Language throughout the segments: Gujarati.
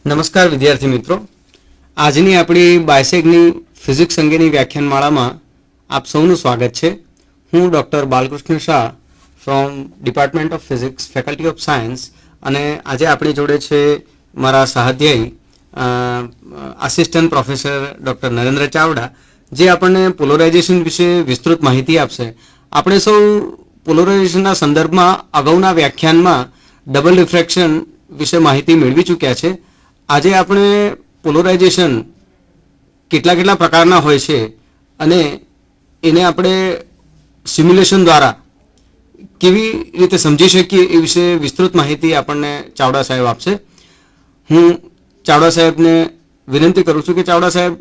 નમસ્કાર વિદ્યાર્થી મિત્રો, આજની આપણી બાયસેગની ફિઝિક્સ અંગેની વ્યાખ્યાનમાળામાં આપ સૌનું સ્વાગત છે. હું doctor Balkrishna Shah from department of physics, faculty of science, અને આજે આપણી જોડે છે મારા સહાધ્યાયી assistant professor doctor Narendra Chavda, જે આપણને પોલરાઇઝેશન વિશે વિસ્તૃત માહિતી આપશે. આપણે સૌ પોલરાઇઝેશનના સંદર્ભમાં અગાઉના વ્યાખ્યાનમાં ડબલ રિફ્રેક્શન વિશે માહિતી મેળવી ચૂક્યા છે. આજે આપણે પોલરાઇઝેશન કેટલા પ્રકારના હોય છે અને એને આપણે સિમ્યુલેશન દ્વારા કેવી રીતે સમજી શકીએ એ વિશે વિસ્તૃત માહિતી આપણને ચાવડા સાહેબ આપશે. હું ચાવડા સાહેબને વિનંતી કરું છું કે ચાવડા સાહેબ,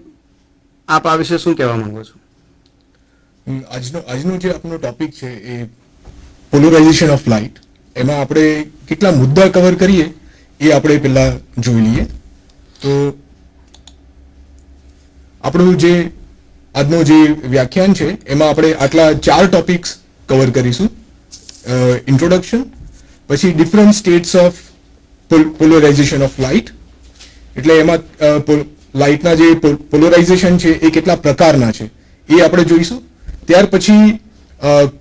આપ આ વિશે શું કહેવા માંગો છો? આજનો જે આપણો ટોપિક છે એ પોલરાઇઝેશન ઓફ લાઇટ. એમાં આપણે કેટલા મુદ્દા કવર કરીએ એ આપણે પહેલા જોઈ લઈએ. તો આપણું જે આજનો જે વ્યાખ્યાન છે એમાં આપણે આટલા 4 ટોપિક્સ કવર કરીશું. ઇન્ટ્રોડક્શન, પછી different states of polarization of light, એટલે એમાં લાઇટના જે પોલરાઇઝેશન છે એ કેટલા પ્રકારના છે એ આપણે જોઈશું. ત્યાર પછી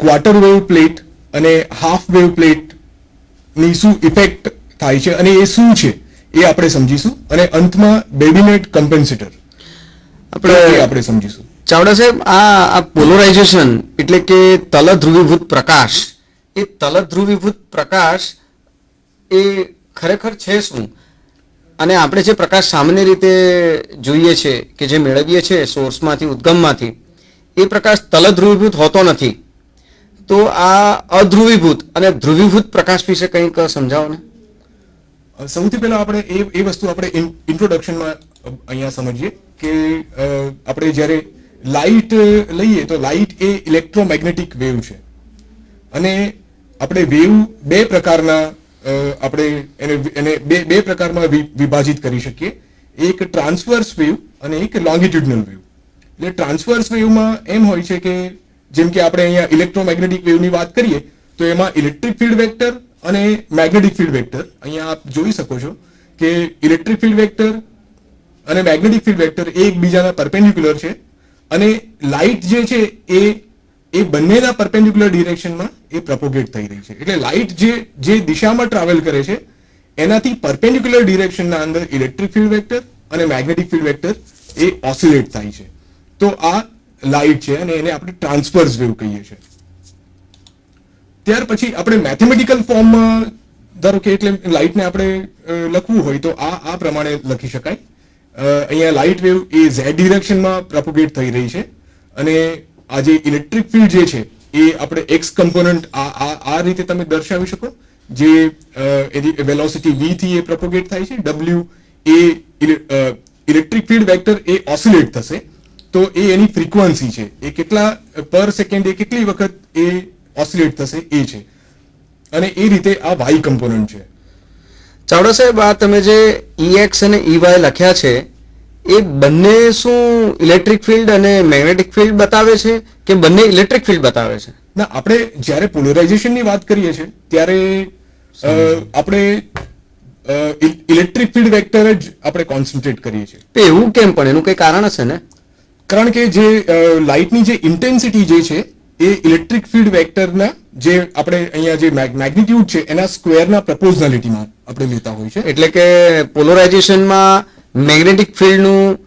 ક્વાર્ટર વેવ પ્લેટ અને હાફ વેવ પ્લેટની શું ઇફેક્ટ થાય છે અને એ શું છે એ આપણે સમજીશું. અને અંતમાં બેબીનેટ કમ્પેન્સેટર આપણે સમજીશું. ચાવડા સાહેબ, આ પોલરાઇઝેશન એટલે કે તલધ્રુવીભૂત પ્રકાશ, એ તલધ્રુવીભૂત પ્રકાશ એ ખરેખર છે શું? અને આપણે જે પ્રકાશ સામાન્ય રીતે જોઈએ છે કે જે મેળવીએ છીએ સોર્સમાંથી, ઉદ્ગમમાંથી, એ પ્રકાશ તલધ્રુવીભૂત હોતો નથી. તો આ અધ્રુવીભૂત અને ધ્રુવીભૂત પ્રકાશ વિશે કંઈક સમજાવો ને. સૌથી પહેલા આપણે એ વસ્તુ આપણે ઇન્ટ્રોડક્શનમાં અહીંયા સમજીએ કે આપણે જ્યારે લાઇટ લઈએ તો લાઇટ એ ઇલેક્ટ્રોમેગ્નેટિક વેવ છે. અને આપણે વેવ બે પ્રકારના આપણે એને બે પ્રકારમાં વિભાજિત કરી શકીએ. એક ટ્રાન્સવર્સ વેવ અને એક લોંગિટ્યુડનલ વેવ. એટલે ટ્રાન્સવર્સ વેવમાં એમ હોય છે કે જેમ કે આપણે અહીંયા ઇલેક્ટ્રોમેગ્નેટિક વેવની વાત કરીએ તો એમાં ઇલેક્ટ્રિક ફિલ્ડ વેક્ટર અને મેગ્નેટિક ફિલ્ડ વેક્ટર, અહીંયા આપ જોઈ શકો છો કે ઇલેક્ટ્રિક ફિલ્ડ વેક્ટર અને મેગ્નેટિક ફિલ્ડ વેક્ટર એકબીજાના પરપેન્ડિક્યુલર છે. અને લાઇટ જે છે એ બંનેના પરપેન્ડિક્યુલર ડિરેક્શનમાં એ પ્રોપોગેટ થઈ રહી છે. એટલે લાઇટ જે દિશામાં ટ્રાવેલ કરે છે એનાથી પરપેન્ડિક્યુલર ડિરેક્શનના અંદર ઇલેક્ટ્રિક ફિલ્ડ વેક્ટર અને મેગ્નેટિક ફિલ્ડ વેક્ટર એ ઓસિલેટ થાય છે. તો આ લાઇટ છે અને એને આપણે ટ્રાન્સવર્સ વેવ કહીએ છીએ. ત્યાર પછી આપણે મેથેમેટિકલ ફોર્મમાં ધારો કે એટલે લાઇટને આપણે લખવું હોય તો આ પ્રમાણે લખી શકાય. અહીંયા લાઇટ વેવ એ ઝેડ ડિરેક્શનમાં પ્રોપોગેટ થઈ રહી છે અને આ જે ઇલેક્ટ્રિક ફિલ્ડ જે છે એ આપણે એક્સ કમ્પોનન્ટ આ રીતે તમે દર્શાવી શકો, જે એની વેલોસિટી v થી એ પ્રોપોગેટ થાય છે. w એ ઇલેક્ટ્રિક ફિલ્ડ વેક્ટર એ ઓસિલેટ થશે તો એ એની ફ્રીક્વન્સી છે, એ કેટલા પર સેકન્ડ એ કેટલી વખત એ ઓસિલેટ થશે એ છે. અને એ રીતે આ વાય કમ્પોનન્ટ છે. ચાવડા સાહેબ, આ તમે જે EX અને EY લખ્યા છે એ બંને શું ઇલેક્ટ્રિક ફિલ્ડ અને મેગ્નેટિક ફિલ્ડ બતાવે છે કે બંને ઇલેક્ટ્રિક ફિલ્ડ બતાવે છે? ના, આપણે જ્યારે પોલરાઇઝેશનની વાત કરીએ છીએ ત્યારે આપણે ઇલેક્ટ્રિક ફિલ્ડ વેક્ટર જ આપણે કોન્સન્ટ્રેટ કરીએ છીએ. તો એવું કેમ? પણ એનું કંઈ કારણ હશે ને? કારણ કે જે લાઇટની જે ઇન્ટેન્સિટી જે છે એ ઇલેક્ટ્રિક ફિલ્ડ વેક્ટરના જે આપણે અહીંયા જે મેગ્નિટ્યુડ છે એના સ્ક્વેરના પ્રપોઝનાલિટીમાં આપણે લેતા હોય છે. એટલે કે પોલરાઇઝેશનમાં મેગ્નેટિક ફિલ્ડનું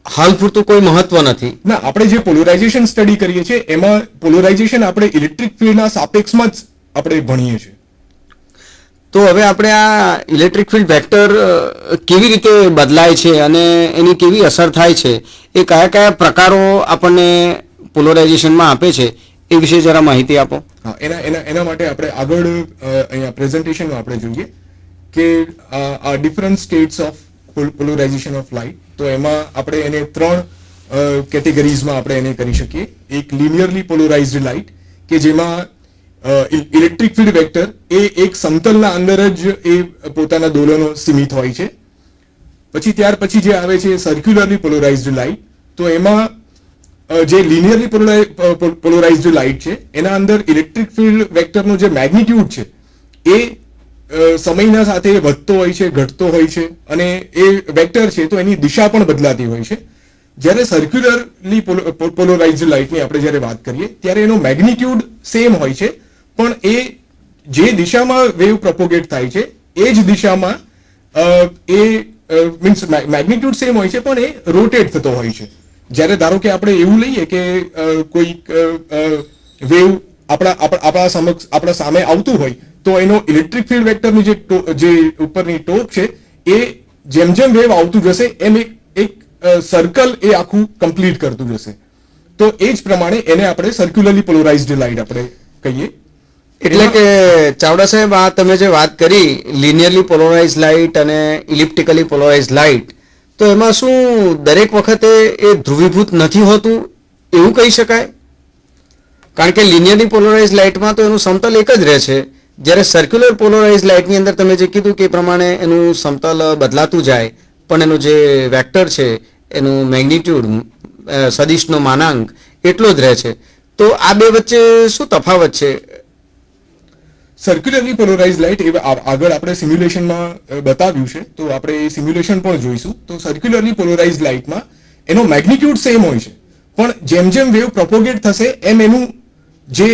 હાલ પૂરતું કોઈ મહત્વ નથી. ના, આપણે જે પોલરાઇઝેશન સ્ટડી કરીએ છીએ એમાં પોલરાઇઝેશન આપણે ઇલેક્ટ્રિક ફિલ્ડના સાપેક્ષમાં જ આપણે ભણીએ છીએ. તો હવે આપણે આ ઇલેક્ટ્રિક ફિલ્ડ વેક્ટર કેવી રીતે બદલાય છે અને એની કેવી અસર થાય છે, એ કયા પ્રકારો આપણને પોલરાઇઝેશનમાં આપે છે એ વિશે જરા માહિતી આપો. હા, એના માટે આપણે આગળ અહીંયા પ્રેઝન્ટેશનમાં આપણે જોઈએ કે આ different states of polarization of light. તો એમાં આપણે એને 3 કેટેગરીઝમાં આપણે એને કરી શકીએ. એક લિનિયરલી પોલરાઇઝ્ડ લાઇટ કે જેમાં ઇલેક્ટ્રિક ફિલ્ડ વેક્ટર એ એક સમતલના અંદર જ એ પોતાના દોલનો સીમિત હોય છે. પછી ત્યાર પછી જે આવે છે સર્ક્યુલરલી પોલરાઇઝ્ડ લાઇટ. તો એમાં જે લિનિયરલી પોલરાઇઝ્ડ લાઇટ છે એના અંદર ઇલેક્ટ્રિક ફિલ્ડ વેક્ટરનો જે મેગ્નિટ્યુડ છે એ સમયના સાથે વધતો હોય છે, ઘટતો હોય છે, અને એ વેક્ટર છે તો એની દિશા પણ બદલાતી હોય છે. જ્યારે સર્ક્યુલરલી પોલરાઇઝ્ડ લાઇટની આપણે જ્યારે વાત કરીએ ત્યારે એનો મેગ્નિટ્યુડ સેમ હોય છે, પણ એ જે દિશામાં વેવ પ્રોપોગેટ થાય છે એ જ દિશામાં એ મીન્સ મેગ્નિટ્યુડ સેમ હોય છે, પણ એ રોટેટ થતો હોય છે. જ્યારે ધારો કે આપણે એવું લઈએ કે કોઈક વેવ આપણા સામે આવતું હોય તો એનો ઇલેક્ટ્રિક ફિલ્ડ વેક્ટરનું જે ઉપરની ટોપ છે એ જેમ જેમ વેવ આવતું જશે એમ એક સર્કલ એ આખું કમ્પ્લીટ કરતું જશે. તો એ જ પ્રમાણે એને આપણે સર્ક્યુલરલી પોલરાઇઝ્ડ લાઇટ આપણે કહીએ. એટલે કે ચાવડા સાહેબ, આ તમે જે વાત કરી લિનિયરલી પોલરાઇઝ લાઇટ અને ઇલિપ્ટિકલી પોલરાઇઝ લાઇટ, તો એમાં શું દરેક વખતે એ ધ્રુવીભૂત નથી હોતું એવું કહી શકાય? કારણ કે લિનિયરલી પોલરાઇઝ લાઇટમાં તો એનું સમતલ એક જ રહે છે, જ્યારે સર્ક્યુલર પોલરાઇઝ લાઇટની અંદર તમે જે કીધું કે એ પ્રમાણે એનું સમતલ બદલાતું જાય, પણ એનું જે વેક્ટર છે એનું મેગ્નિટ્યુડ સદિશનો માનાંક એટલો જ રહે છે. તો આ બે વચ્ચે શું તફાવત છે? સર્ક્યુલરલી પોલરાઇઝ લાઇટ એ આગળ આપણે સિમ્યુલેશનમાં બતાવ્યું છે, તો આપણે એ સિમ્યુલેશન પણ જોઈશું. તો સર્ક્યુલરલી પોલરાઇઝ લાઇટમાં એનો મેગ્નિટ્યુડ સેમ હોય છે, પણ જેમ જેમ વેવ પ્રોપોગેટ થશે એમ એનું જે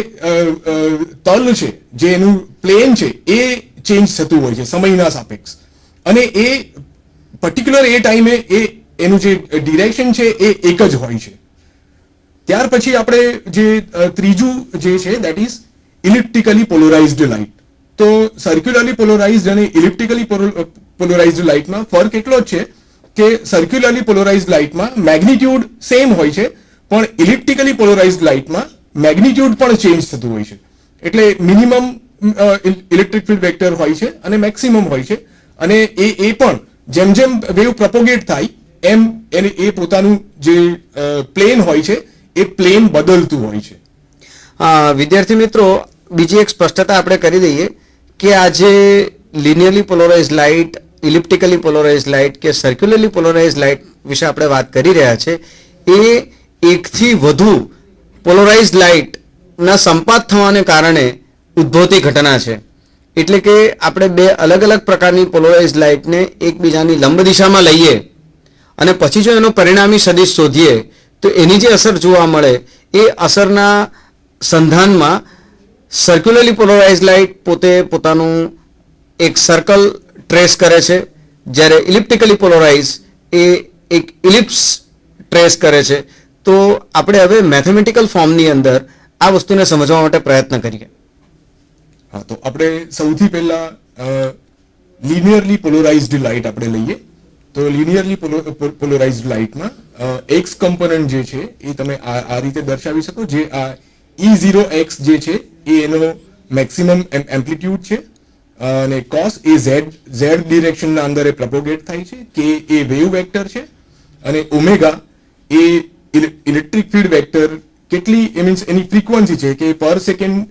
તલ છે, જે એનું પ્લેન છે એ ચેન્જ થતું હોય છે સમયના સાપેક્ષ, અને એ પર્ટિક્યુલર એ ટાઈમે એનું જે ડિરેક્શન છે એ એક જ હોય છે. ત્યાર પછી આપણે જે ત્રીજું જે છે દેટ ઇઝ ઇલિપ્ટિકલી પોલરાઇઝ્ડ લાઇટ. તો સર્ક્યુલરલી પોલરાઇઝ્ડ અને ઇલિપ્ટિકલી પોલરાઇઝ્ડ લાઇટમાં ફરક એટલો જ છે કે સર્ક્યુલરલી પોલરાઇઝ્ડ લાઇટમાં મેગ્નિટ્યુડ સેમ હોય છે, પણ ઇલિપ્ટિકલી પોલરાઇઝ્ડ લાઇટમાં મેગ્નિટ્યુડ પણ ચેન્જ થતું હોય છે. એટલે મિનિમમ ઇલેક્ટ્રિક ફિલ્ડ વેક્ટર હોય છે અને મેક્સિમમ હોય છે, અને એ પણ જેમ જેમ વેવ પ્રોપોગેટ થાય એમ એને એ પોતાનું જે પ્લેન હોય છે એ પ્લેન બદલતું હોય છે. વિદ્યાર્થી મિત્રો, બીજી એક સ્પષ્ટતા આપણે કરી દઈએ કે આ જે linearly polarise light, ઇલિપ્ટિકલી polarise light કે સર્ક્યુલરલી પોલરાઇઝ લાઇટ વિશે આપણે વાત કરી રહ્યા છે, એ એકથી વધુ પોલરાઇઝ લાઇટના સંપાત થવાને કારણે ઉદ્ભવતી ઘટના છે. એટલે કે આપણે બે અલગ અલગ પ્રકારની પોલરાઇઝ લાઇટને એકબીજાની લંબ દિશામાં લઈએ અને પછી જો એનો પરિણામી સદિશ શોધીએ તો એની જે અસર જોવા મળે એ અસરના સંધાનમાં સર્ક્યુલરલી પોલરાઇઝ લાઇટ પોતે પોતાનું એક સર્કલ ટ્રેસ કરે છે, જ્યારે ઇલિપ્ટિકલી પોલરાઇઝ એ એક ઇલિપ્સ ટ્રેસ કરે છે. તો આપણે હવે મેથેમેટિકલ ફોર્મની અંદર આ વસ્તુને સમજવા માટે પ્રયત્ન કરીએ. હા, તો આપણે સૌથી પહેલા લિનિયરલી પોલરાઇઝ્ડ લાઇટ આપણે લઈએ. તો લિનિયરલી પોલરાઇઝ્ડ લાઇટમાં એક્સ કમ્પોનન્ટ જે છે એ તમે આ રીતે દર્શાવી શકો. જે આ E0x જે છે એ એનો મેક્સિમમ એમ્પ્લિટ્યુડ છે, અને cos એ z ડિરેક્શનના અંદર એ પ્રોપોગેટ થાય છે, કે એ વેવ વેક્ટર છે, અને ઓમેગા એ ઇલેક્ટ્રિક ફિલ્ડ વેક્ટર કેટલી મીન્સ એની ફ્રીક્વન્સી છે કે પર સેકન્ડ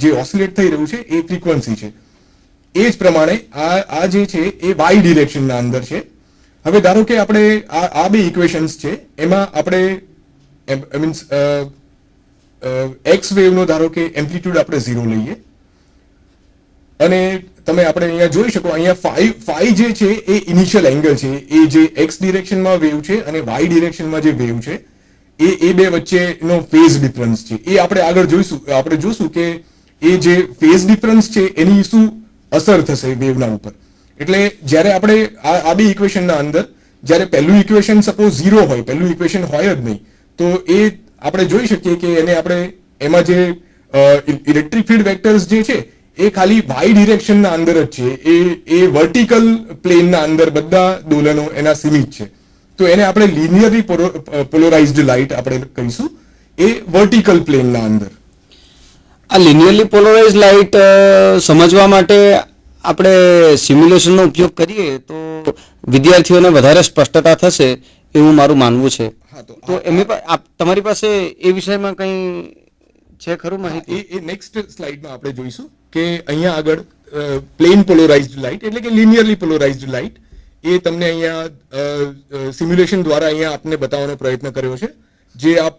જે ઓસિલેટ થઈ રહ્યું છે એ ફ્રીક્વન્સી છે. એ જ પ્રમાણે આ જે છે એ વાય ડિરેક્શનના અંદર છે. હવે ધારો કે આપણે આ બે ઇક્વેશન્સ છે એમાં આપણે મીન્સ એક્સ વેવનો ધારો કે એમ્પ્લિટ્યુડ આપણે 0 લઈએ, અને તમે આપણે અહીંયા જોઈ શકો અહીંયા ફાઈ જે છે એ ઇનિશિયલ એંગલ છે, એ જે એક્સ ડિરેક્શનમાં વેવ છે અને વાય ડિરેક્શનમાં જે વેવ છે એ બે વચ્ચેનો ફેઝ ડિફરન્સ છે. એ આપણે આગળ જોઈશું કે એ જે ફેઝ ડિફરન્સ છે એની શું અસર થશે વેવના ઉપર. એટલે જ્યારે આપણે આ બે ઇક્વેશનના અંદર જ્યારે પહેલું ઇક્વેશન સપોઝ 0 હોય, પહેલું ઇક્વેશન હોય જ નહીં, તો એ આપણે જોઈ શકીએ કે એને આપણે એમાં જે ઇલેક્ટ્રિક ફિલ્ડ વેક્ટર્સ જે છે એ ખાલી વાય ડિરેક્શનના અંદર જ છે, એ વર્ટિકલ પ્લેનના અંદર બધા દોલનો એના સીમિત છે. તો એને આપણે લિનિયરલી પોલરાઇઝ્ડ લાઇટ આપણે કહીશું, એ વર્ટિકલ પ્લેનના અંદર. આ લિનિયરલી પોલરાઇઝ લાઇટ સમજવા માટે આપણે સિમ્યુલેશનનો ઉપયોગ કરીએ તો વિદ્યાર્થીઓને વધારે સ્પષ્ટતા થશે એવું મારું માનવું છે. તો એમની તમારી પાસે એ વિષયમાં કંઈ છે ખરું માહિતી? એ નેક્સ્ટ સ્લાઇડમાં આપણે જોઈશું કે અહીંયા આગળ પ્લેન પોલરાઇઝ્ડ લાઇટ એટલે કે લિનિયરલી પોલરાઇઝ્ડ લાઇટ એ તમને અહીંયા સિમ્યુલેશન દ્વારા અહીંયા આપને બતાવવાનો પ્રયત્ન કર્યો છે. જે આપ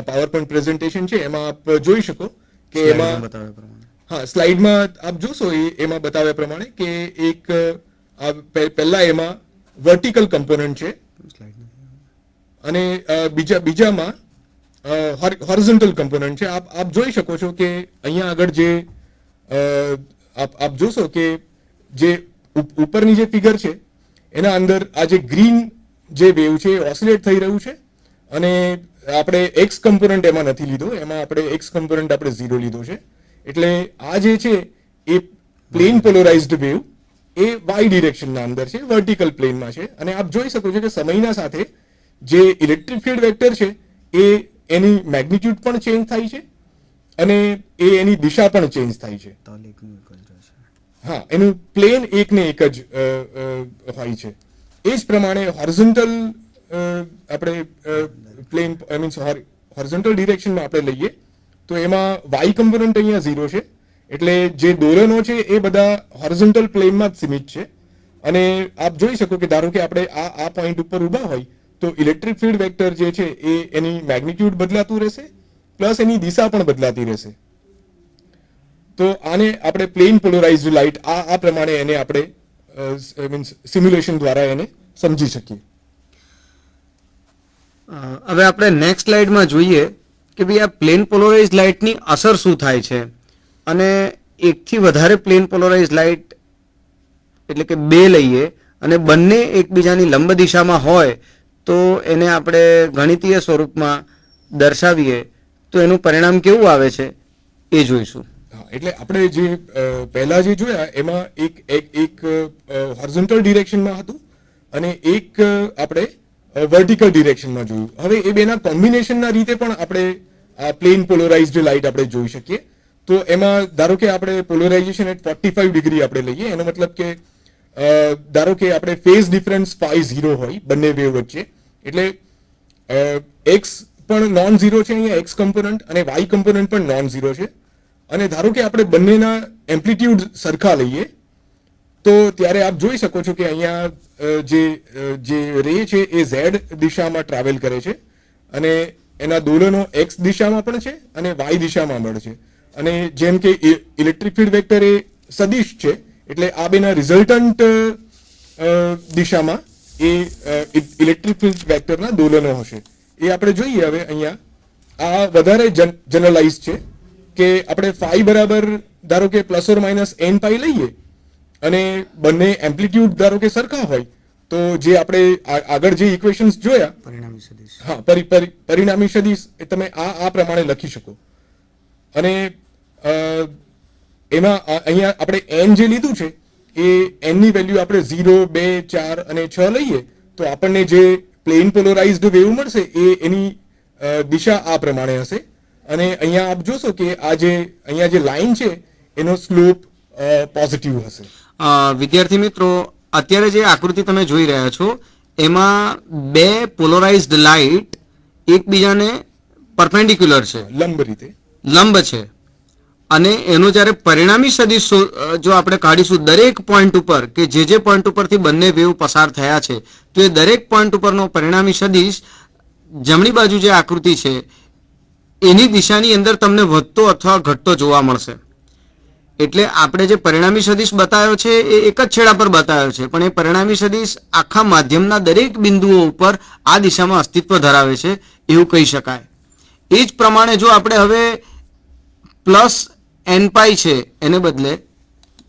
પાવર પોઈન્ટ પ્રેઝન્ટેશન છે એમાં આપ જોઈ શકો કે એમાં હા, સ્લાઇડમાં આપ જોશો એમાં બતાવ્યા પ્રમાણે કે એક પહેલા એમાં વર્ટિકલ કમ્પોનન્ટ છે અને બીજામાં હોરિઝોન્ટલ કમ્પોનન્ટ છે. આપ જોઈ શકો છો કે અહીંયા આગળ જે આપ જોશો કે જે ઉપરની જે ફિગર છે એના અંદર આ જે ગ્રીન જે વેવ છે એ ઓસિલેટ થઈ રહ્યું છે અને આપણે એક્સ કમ્પોનન્ટ એમાં નથી લીધો, એમાં આપણે એક્સ કમ્પોનન્ટ આપણે 0 લીધો છે. એટલે આ જે છે એ પ્લેન પોલરાઇઝ્ડ વેવ એ વાય ડિરેક્શનના અંદર છે, વર્ટિકલ પ્લેનમાં છે. અને આપ જોઈ શકો છો કે સમયના સાથે જે ઇલેક્ટ્રિક ફિલ્ડ વેક્ટર છે એ એની મેગ્નિટ્યુડ પણ ચેન્જ થાય છે અને એ એની દિશા પણ ચેન્જ થાય છે. હા, એનું પ્લેન એકને એક જ હોય છે. એ જ પ્રમાણે હોરિઝોન્ટલ આપણે પ્લેન મીન્સ હોરિઝોન્ટલ ડિરેક્શનમાં આપણે લઈએ તો એમાં વાય કમ્પોનન્ટ અહીંયા 0 છે. એટલે જે દોલનો છે એ બધા હોરિઝોન્ટલ પ્લેનમાં જ સીમિત છે. અને આપ જોઈ શકો કે ધારો કે આપણે આ પોઈન્ટ ઉપર ઊભા હોય તો ઇલેક્ટ્રિક ફિલ્ડ વેક્ટર જે છે એ એની મેગ્નિટ્યુડ બદલાતું રહેશે પ્લસ એની દિશા પણ બદલાતી રહેશે. તો આને આપણે પ્લેન પોલરાઇઝ્ડ લાઇટ આ પ્રમાણે એને આપણે મીન્સ સિમ્યુલેશન દ્વારા એને સમજી શકીએ. હવે આપણે નેક્સ્ટ સ્લાઇડમાં જોઈએ કે ભાઈ આ પ્લેન પોલરાઇઝ લાઇટની અસર શું થાય છે અને એકથી વધારે પ્લેન પોલરાઇઝ લાઇટ એટલે કે બે લઈએ અને બંને એકબીજાની લંબ દિશામાં હોય તો એને આપણે ગણિતીય સ્વરૂપમાં દર્શાવીએ તો એનું પરિણામ કેવું આવે છે એ જોઈશું. એટલે આપણે જે પહેલા જે જોયા એમાં એક હોરિઝોન્ટલ ડિરેક્શનમાં હતું અને એક આપણે વર્ટિકલ ડિરેક્શનમાં જોયું. હવે એ બેના કોમ્બિનેશનના રીતે પણ આપણે આ પ્લેન પોલરાઇઝ્ડ લાઇટ આપણે જોઈ શકીએ. તો એમાં ધારો કે આપણે પોલરાઇઝેશન એટ 45 ડિગ્રી આપણે લઈએ, એનો મતલબ કે ધારો કે આપણે ફેઝ ડિફરન્સ phi 0 હોય બંને વેવ વચ્ચે, એટલે એક્સ પણ નોન ઝીરો છે અહીંયા એક્સ કમ્પોનન્ટ અને વાય કમ્પોનન્ટ પણ નોન ઝીરો છે. અને ધારો કે આપણે બંનેના એમ્પ્લિટ્યુડ સરખા લઈએ તો ત્યારે આપ જોઈ શકો છો કે અહીંયા જે રે છે એ ઝેડ દિશામાં ટ્રાવેલ કરે છે અને એના દોલનો એક્સ દિશામાં પણ છે અને વાય દિશામાં પણ છે. અને જેમ કે ઇલેક્ટ્રિક ફિલ્ડ વેક્ટર એ સદિશ છે એટલે આ બેના રિઝલ્ટન્ટ દિશામાં એ ઇલેક્ટ્રિક ફિલ્ડ વેક્ટરના દોલનો હશે. એ આપણે જોઈએ. હવે અહીંયા આ વધારે જનરલાઇઝ છે કે આપણે ફાઈ બરાબર ધારો કે પ્લસ ઓર માઇનસ n પાઈ લઈએ અને બંને એમ્પ્લિટ્યુડ ધારો કે સરખા હોય તો જે આપણે આગળ જે ઇક્વેશન્સ જોયા પરિણામી સદિશ, હા, પરિણામી સદિશ એ તમે આ પ્રમાણે લખી શકો. અને એમાં અહીંયા આપણે n જે લીધું છે એ n ની વેલ્યુ આપણે 0, 2, 4 અને 6 લઈએ તો આપણને જે પ્લેન પોલરાઇઝ્ડ વેવ મળશે એ એની દિશા આ પ્રમાણે હશે. અને અહીંયા આપ જોશો કે અહીંયા જે લાઈન છે એનો સ્લોપ પોઝિટિવ હશે. વિદ્યાર્થી મિત્રો, અત્યારે જે આકૃતિ તમે જોઈ રહ્યા છો એમાં બે પોલરાઇઝ્ડ લાઇટ એકબીજાને પરપેન્ડિક્યુલર છે, લંબ છે. અને એનો જ્યારે પરિણામી સદિશ જો આપણે કાઢીશું દરેક પોઈન્ટ ઉપર કે જે પોઈન્ટ ઉપરથી બંને વેવ પસાર થયા છે તો એ દરેક પોઈન્ટ ઉપરનો પરિણામી સદિશ જમણી બાજુ જે આકૃતિ છે એની દિશાની અંદર તમને વધતો અથવા ઘટતો જોવા મળશે. એટલે આપણે જે પરિણામી સદિશ બતાવ્યો છે એ એક જ છેડા પર બતાવ્યો છે, પણ એ પરિણામી સદિશ આખા માધ્યમના દરેક બિંદુઓ ઉપર આ દિશામાં અસ્તિત્વ ધરાવે છે એવું કહી શકાય. એ જ પ્રમાણે જો આપણે હવે પ્લસ n પાઈ છે એને બદલે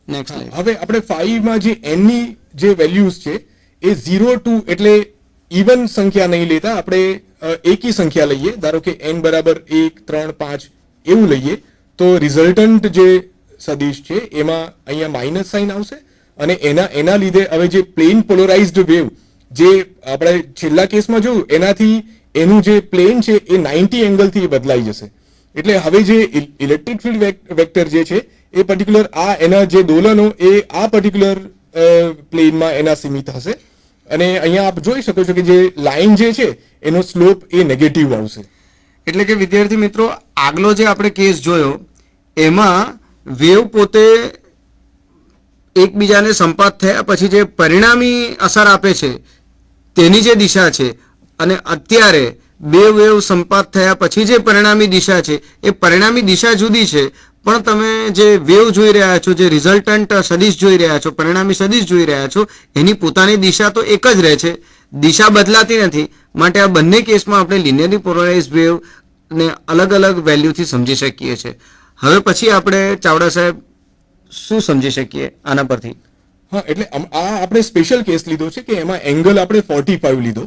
નેક્સ્ટ સ્લાઇડ. હવે આપણે 5 માં જે n ની જે વેલ્યુઝ છે એ 0 to એટલે ઇવન સંખ્યા નહીં લેતા, આપણે એકી સંખ્યા લઈએ. ધારો કે n બરાબર 1, 3, 5 એવું લઈએ તો રિઝલ્ટન્ટ જે સદિશ છે એમાં અહીંયા માઇનસ સાઇન આવશે અને એના લીધે હવે જે પ્લેન પોલરાઇઝ્ડ વેવ જે આપણે છેલ્લા કેસમાં જોયું એનાથી એનું જે પ્લેન છે એ 90 એંગલથી બદલાઈ જશે. એટલે હવે જે ઇલેક્ટ્રિક ફિલ્ડ વેક્ટર જે છે એ પર્ટિક્યુલર એના જે દોલનો એ આ પર્ટિક્યુલર પ્લેનમાં એના સીમિત હશે. અને અહીંયા આપ જોઈ શકો છો કે જે લાઈન જે છે એનો સ્લોપ એ નેગેટિવ આવશે. એટલે કે વિદ્યાર્થી મિત્રો, આગલો જે આપણે કેસ જોયો એમાં વેવ પોતે એકબીજાને સંપાત થયા પછી જે પરિણામી અસર આપે છે તેની જે દિશા છે અને અત્યારે બે વેવ સંપાત થયા પછી જે પરિણામી દિશા છે એ પરિણામી દિશા જુદી છે પણ તમે જે વેવ જોઈ રહ્યા છો, જે રિઝલ્ટન્ટ સદિશ જોઈ રહ્યા છો, પરિણામી સદિશ જોઈ રહ્યા છો, એની પોતાની દિશા તો એક જ રહે છે, દિશા બદલાતી નથી. માટે આ બંને કેસમાં આપણે લિનિયરલી પોલરાઇઝ વેવને અલગ અલગ વેલ્યુથી સમજી શકીએ છીએ. હવે પછી આપણે ચાવડા સાહેબ શું સમજી શકીએ આના પરથી? હા, એટલે આ આપણે સ્પેશિયલ કેસ લીધો છે કે એમાં એંગલ આપણે 45 લીધો.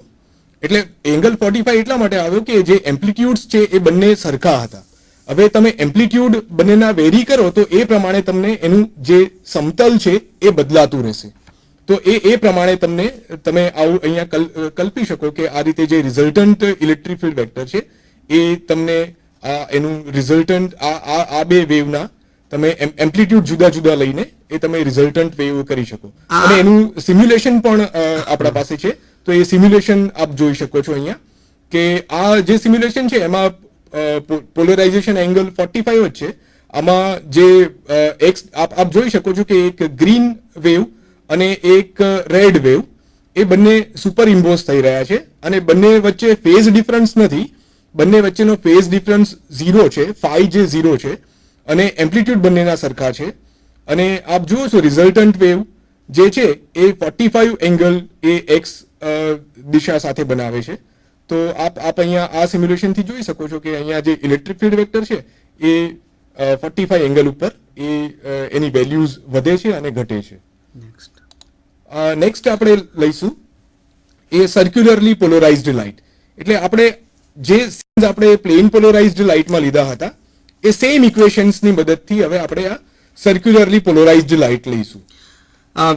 એટલે એંગલ 45 એટલા માટે આવ્યો કે જે એમ્પ્લિટ્યુડ્સ છે એ બંને સરખા હતા. હવે તમે એમ્પ્લિટ્યુડ બંનેના વેરી કરો તો એ પ્રમાણે તમને એનું જે સમતલ છે એ બદલાતું રહેશે. તો એ પ્રમાણે તમે આવું અહીંયા કલ્પી શકો કે આ રીતે જે રિઝલ્ટન્ટ ઇલેક્ટ્રિક ફિલ્ડ વેક્ટર છે એ તમને આ એનું રિઝલ્ટન્ટ આ બે વેવના તમે એમ્પ્લિટ્યુડ જુદા જુદા લઈને એ તમે રિઝલ્ટન્ટ વેવ કરી શકો. અને એનું સિમ્યુલેશન પણ આપણા પાસે છે. તો એ સિમ્યુલેશન આપ જોઈ શકો છો અહીંયા કે આ જે સિમ્યુલેશન છે એમાં પોલરાઇઝેશન એંગલ 45 જ છે. આમાં જે એક્સ આપ જોઈ શકો છો કે એક ગ્રીન વેવ અને એક રેડ વેવ એ બંને સુપર ઇમ્પોઝ થઈ રહ્યા છે અને બંને વચ્ચે ફેઝ ડિફરન્સ નથી. બંને વચ્ચેનો ફેઝ ડિફરન્સ 0 છે, ફાઈ જે 0 છે અને એમ્પ્લિટ્યુડ બંનેના સરખા છે. અને આપ જુઓ છો રિઝલ્ટન્ટ વેવ જે છે એ 45 એંગલ એ એક્સ દિશા સાથે બનાવે છે. તો આપ અહીંયા આ સિમ્યુલેશન થી જોઈ શકો છો કે અહીંયા જે ઇલેક્ટ્રિક ફિલ્ડ વેક્ટર છે એ 45 એંગલ ઉપર એની વેલ્યુઝ વધે છે અને ઘટે છે. નેક્સ્ટ આપણે લઈશું એ સર્ક્યુલરલી પોલરાઇઝ્ડ લાઇટ. એટલે આપણે જે સીન્સ આપણે પ્લેન પોલરાઇઝ્ડ લાઇટમાં લીધા હતા એ સેમ ઇક્વેશન્સની મદદથી હવે આપણે આ સર્ક્યુલરલી પોલરાઇઝ્ડ લાઇટ લઈશું.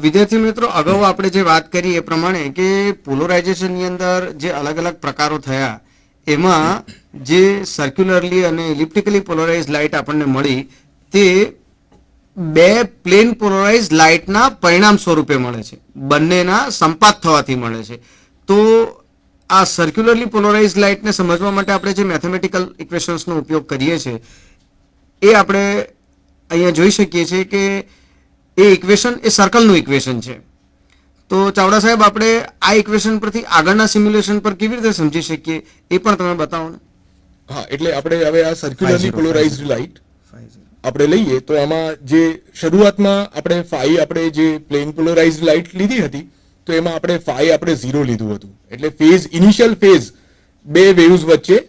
વિદ્યાર્થી મિત્રો, અગાઉ આપણે જે વાત કરી એ પ્રમાણે કે પોલરાઇઝેશનની અંદર જે અલગ અલગ પ્રકારો થયા એમાં જે સર્ક્યુલરલી અને ઇલિપ્ટિકલી પોલરાઇઝ લાઇટ આપણને મળી તે બે પ્લેન પોલરાઇઝ લાઇટના પરિણામ સ્વરૂપે મળે છે, બંનેના સંપાત થવાથી મળે છે. તો આ સર્ક્યુલરલી પોલરાઇઝ લાઇટને સમજવા માટે આપણે જે મેથેમેટિકલ ઇક્વેશન્સનો ઉપયોગ કરીએ છીએ એ આપણે અહીંયા જોઈ શકીએ છીએ કે એ ઇક્વેશન એ સર્કલનું ઇક્વેશન છે. તો ચાવડા સાહેબ, આપણે આ ઇક્વેશન પરથી આગળના સિમ્યુલેશન પર કેવી રીતે સમજી શકીએ એ પણ તમે બતાવો ને. હા, એટલે આપણે હવે આ સર્ક્યુલરલી પોલરાઇઝ્ડ લાઇટ આપણે લઈએ તો આમાં જે શરૂઆતમાં આપણે જે પ્લેન પોલરાઇઝ્ડ લાઇટ લીધી હતી તો એમાં આપણે 0 લીધું હતું. એટલે ઇનિશિયલ ફેઝ બે વેવ્સ વચ્ચે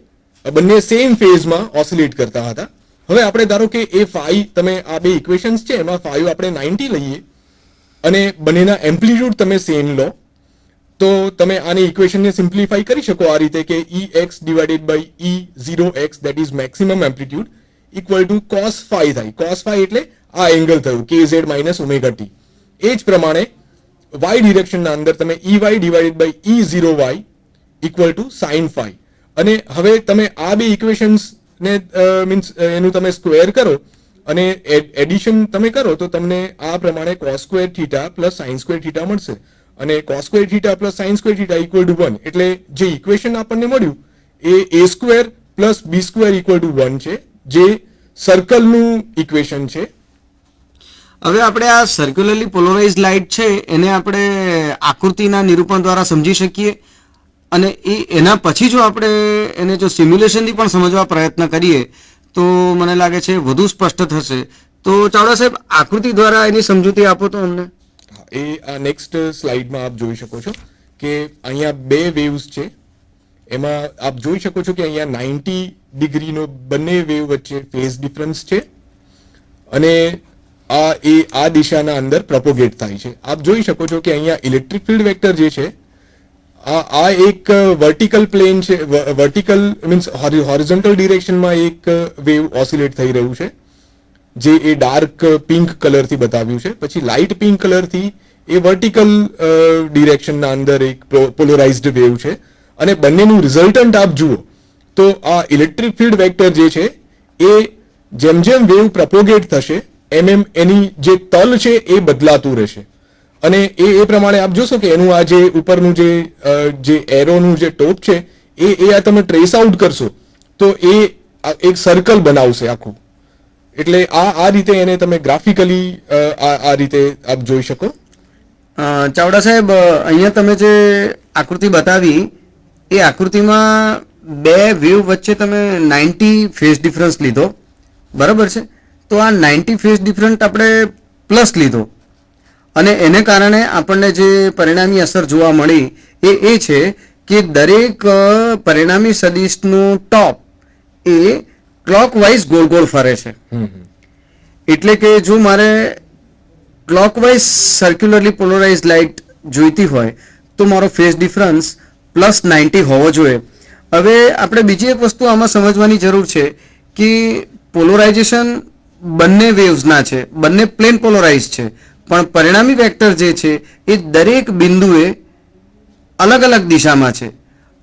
બંને સેમ ફેઝમાં ઓસિલેટ કરતા હતા. હવે આપણે ધારો કે એ તમે આ બે ઇક્વેશન્સ છે એમાં આપણે 90 લઈએ અને બંનેના એમ્પ્લિટ્યુડ તમે સેમ લો તો તમે આની ઇક્વેશનને સિમ્પ્લિફાઈ કરી શકો આ રીતે કે Ex divided by E0x that is maximum amplitude equal to cos phi થાય. cos phi એટલે આ એંગલ થયું kz માઇનસ ઓમેગા ટી. એ જ પ્રમાણે y ડિરેક્શનના અંદર તમે Ey divided by E0y equal to sin phi. અને હવે તમે આ બે ઇક્વેશન્સ ને મીન્સ એનું તમે સ્ક્વેર કરો અને એડિશન તમે કરો તો તમને આ પ્રમાણે cos square theta plus sin square theta મળશે. અને cos square theta plus sin square theta equal to 1. એટલે જે ઇક્વેશન આપણને મળ્યું એ a square plus b square equal to 1 છે, જે સર્કલનું ઇક્વેશન છે. હવે આપણે આ સર્ક્યુલરલી પોલરાઇઝ લાઇટ છે એને આપણે આકૃતિના નિરૂપણ દ્વારા સમજી શકીએ અને એના પછી જો આપણે એને જો સિમ્યુલેશનથી પણ સમજવા પ્રયત્ન કરીએ તો મને લાગે છે વધુ સ્પષ્ટ થશે. તો ચાવડા સાહેબ, આકૃતિ દ્વારા એની સમજૂતી આપો તો અમને. એ આ નેક્સ્ટ સ્લાઇડમાં આપ જોઈ શકો છો કે અહીંયા બે વેવ્સ છે. એમાં આપ જોઈ શકો છો કે અહીંયા 90 ડિગ્રીનો બંને વેવ વચ્ચે ફેઝ ડિફરન્સ છે અને આ દિશાના અંદર પ્રોપોગેટ થાય છે. આપ જોઈ શકો છો કે અહીંયા ઇલેક્ટ્રિક ફિલ્ડ વેક્ટર જે છે આ એક વર્ટિકલ પ્લેન છે, વર્ટિકલ મીન્સ હોરિઝોન્ટલ ડિરેક્શનમાં એક વેવ ઓસિલેટ થઈ રહ્યું છે જે એ ડાર્ક પિંક કલરથી બતાવ્યું છે. પછી લાઇટ પિંક કલરથી એ વર્ટિકલ ડિરેક્શનના અંદર એક પોલરાઇઝ્ડ વેવ છે અને બંનેનું રિઝલ્ટન્ટ આપ જુઓ તો આ ઇલેક્ટ્રિક ફિલ્ડ વેક્ટર જે છે એ જેમ જેમ વેવ પ્રપોગેટ થશે એમ એની જે તલ છે એ બદલાતું રહેશે. અને એ પ્રમાણે આપ જોશો કે એનું આ જે ઉપરનું જે એરોનું જે ટોપ છે એ આ તમે ટ્રેસ આઉટ કરશો તો એ એક સર્કલ બનાવશે આખું. એટલે આ રીતે એને તમે ગ્રાફિકલી આ રીતે આપ જોઈ શકો. ચાવડા સાહેબ, અહીંયા તમે જે આકૃતિ બતાવી એ આકૃતિમાં બે વેવ વચ્ચે તમે 90 ફેઝ ડિફરન્સ લીધો, બરાબર છે? તો આ 90 ફેઝ ડિફરન્ટ આપણે પ્લસ લીધો અને એને કારણે આપણને જે પરિણામી અસર જોવા મળી એ છે કે દરેક પરિણામી સદિશનું ટોપ એ ક્લોકવાઇઝ ગોળ ગોળ ફરે છે. એટલે કે જો મારે ક્લોકવાઇઝ સર્ક્યુલરલી પોલરાઇઝ લાઇટ જોઈતી હોય તો મારો ફેઝ ડિફરન્સ પ્લસ 90 હોવો જોઈએ. હવે આપણે બીજી એક વસ્તુ આમાં સમજવાની જરૂર છે કે પોલરાઇઝેશન બંને વેવ્સના છે, બંને પ્લેન પોલરાઇઝ છે, પણ પરિણામી વેક્ટર જે છે એ દરેક બિંદુએ અલગ અલગ દિશામાં છે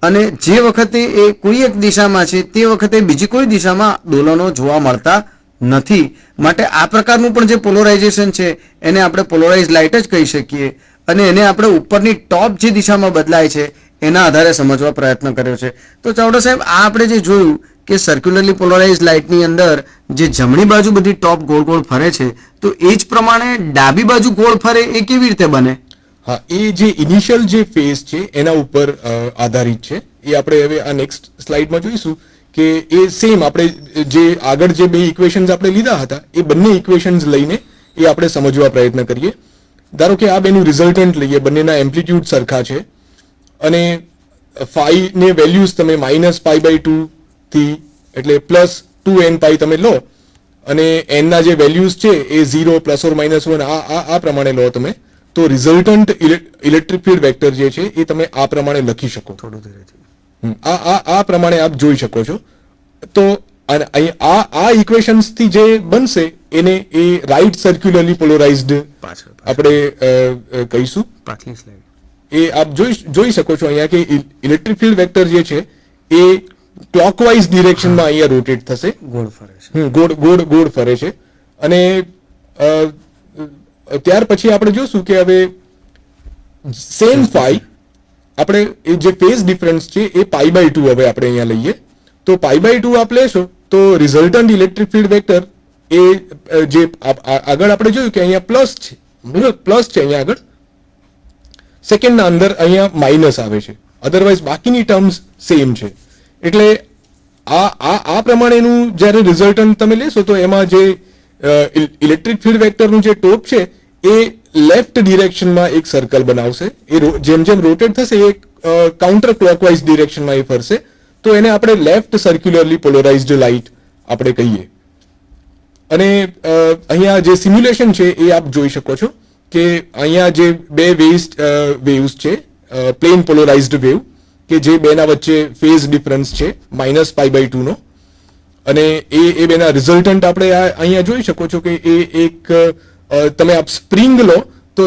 અને જે વખતે એ કોઈ એક દિશામાં છે તે વખતે બીજી કોઈ દિશામાં દોલનો જોવા મળતા નથી. માટે આ પ્રકારનું પણ જે પોલરાઇઝેશન છે એને આપણે પોલરાઇઝ લાઇટ જ કહી શકીએ અને એને આપણે ઉપરની ટોપ જે દિશામાં બદલાય છે એના આધારે સમજવા પ્રયત્ન કર્યો છે. તો ચાવડા સાહેબ, આ આપણે જે જોયું કે સર્ક્યુલરલી પોલરાઇઝ લાઇટની અંદર જે જમણી બાજુ બધી ટોપ ગોળ ગોળ ફરે છે, તો એ જ પ્રમાણે ડાબી બાજુ ગોળ ફરે એ કેવી રીતે બને? હા, એ જે ઇનિશિયલ જે ફેઝ છે એના ઉપર આધારિત છે. એ આપણે હવે આ નેક્સ્ટ સ્લાઇડમાં જોઈશું કે એ સેમ આપણે જે આગળ જે બે ઇક્વેશન્સ આપણે લીધા હતા એ બંને ઇક્વેશન્સ લઈને એ આપણે સમજવા પ્રયત્ન કરીએ. ધારો કે આ બેનું રિઝલ્ટન્ટ લઈએ, બંનેના એમ્પ્લિટ્યુડ સરખા છે અને ફાઈ ને વેલ્યુઝ તમે -π/2 થી એટલે +2n π તમે લો અને n ના જે વેલ્યુઝ છે એ 0 ±1 આ પ્રમાણે લો તમે, તો રિઝલ્ટન્ટ ઇલેક્ટ્રિક ફિલ્ડ વેક્ટર જે છે એ તમે આ પ્રમાણે લખી શકો. થોડું ધીરેથી. આ પ્રમાણે આપ જોઈ શકો છો. તો અહીં આ ઇક્વેશન્સ થી જે બનશે એને એ રાઈટ સર્ક્યુલરલી પોલરાઇઝ્ડ આપણે કહીશું. પાછલી સ્લાઇડ. એ આપ જોઈ શકો છો અહીંયા કે ઇલેક્ટ્રિક ફિલ્ડ વેક્ટર જે છે એ ક્લોકવાઇઝ ડિરેક્શનમાં અહીંયા રોટેટ થશે, ગોળ ફરે છે. ગોળ ફરે છે. અને ત્યાર પછી આપણે જોશું કે હવે સેમ ફાઈ આપણે એ જે ફેઝ ડિફરન્સ છે એ π/2 હવે આપણે અહીંયા લઈએ. તો π/2 આપ લેશો તો રિઝલ્ટન્ટ ઇલેક્ટ્રિક ફિલ્ડ વેક્ટર એ જે આગળ આપણે જોયું કે અહીંયા પ્લસ છે અહીંયા આગળ, સેકન્ડના અંદર અહીંયા માઇનસ આવે છે, અધરવાઇઝ બાકીની ટર્મ્સ સેમ છે. એટલે આ પ્રમાણેનું જ્યારે રિઝલ્ટન્ટ તમે લેશો તો એમાં જે ઇલેક્ટ્રિક ફિલ્ડ વેક્ટરનું જે ટોપ છે એ લેફ્ટ ડિરેક્શનમાં એક સર્કલ બનાવશે. એ જેમ જેમ રોટેટ થશે એ કાઉન્ટર ક્લોકવાઇઝ ડિરેક્શનમાં એ ફરશે. તો એને આપણે લેફ્ટ સર્ક્યુલરલી પોલરાઇઝ્ડ લાઇટ આપણે કહીએ. અને અહીંયા જે સિમ્યુલેશન છે એ આપ જોઈ શકો છો કે અહીંયા જે બે વેવ્સ છે, પ્લેન પોલરાઇઝ્ડ વેવ કે જે બેના વચ્ચે ફેઝ ડિફરન્સ છે -π/2 નો, અને એ બેના રિઝલ્ટન્ટ આપણે અહીંયા જોઈ શકો છો કે એ એક તમે આપ સ્પ્રિંગ લો તો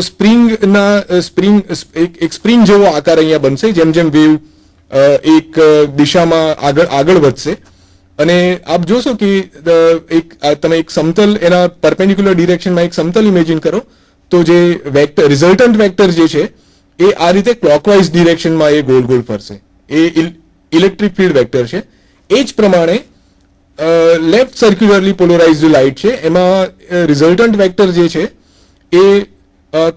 એક સ્પ્રિંગ જેવો આકાર અહીંયા બનશે. જેમ જેમ વેવ એક દિશામાં આગળ વધશે અને આપ જોશો કે તમે એક સમતલ એના પરપેન્ડિક્યુલર ડિરેક્શનમાં એક સમતલ ઇમેજિન કરો તો જે વેક્ટર રિઝલ્ટન્ટ વેક્ટર જે છે એ આ રીતે ક્લોકવાઇઝ ડિરેક્શનમાં એ ગોળ ગોળ ફરશે. એ ઇલેક્ટ્રિક ફિલ્ડ વેક્ટર છે. એ જ પ્રમાણે લેફ્ટ સર્ક્યુલરલી પોલરાઇઝ્ડ લાઇટ છે એમાં રિઝલ્ટન્ટ વેક્ટર જે છે એ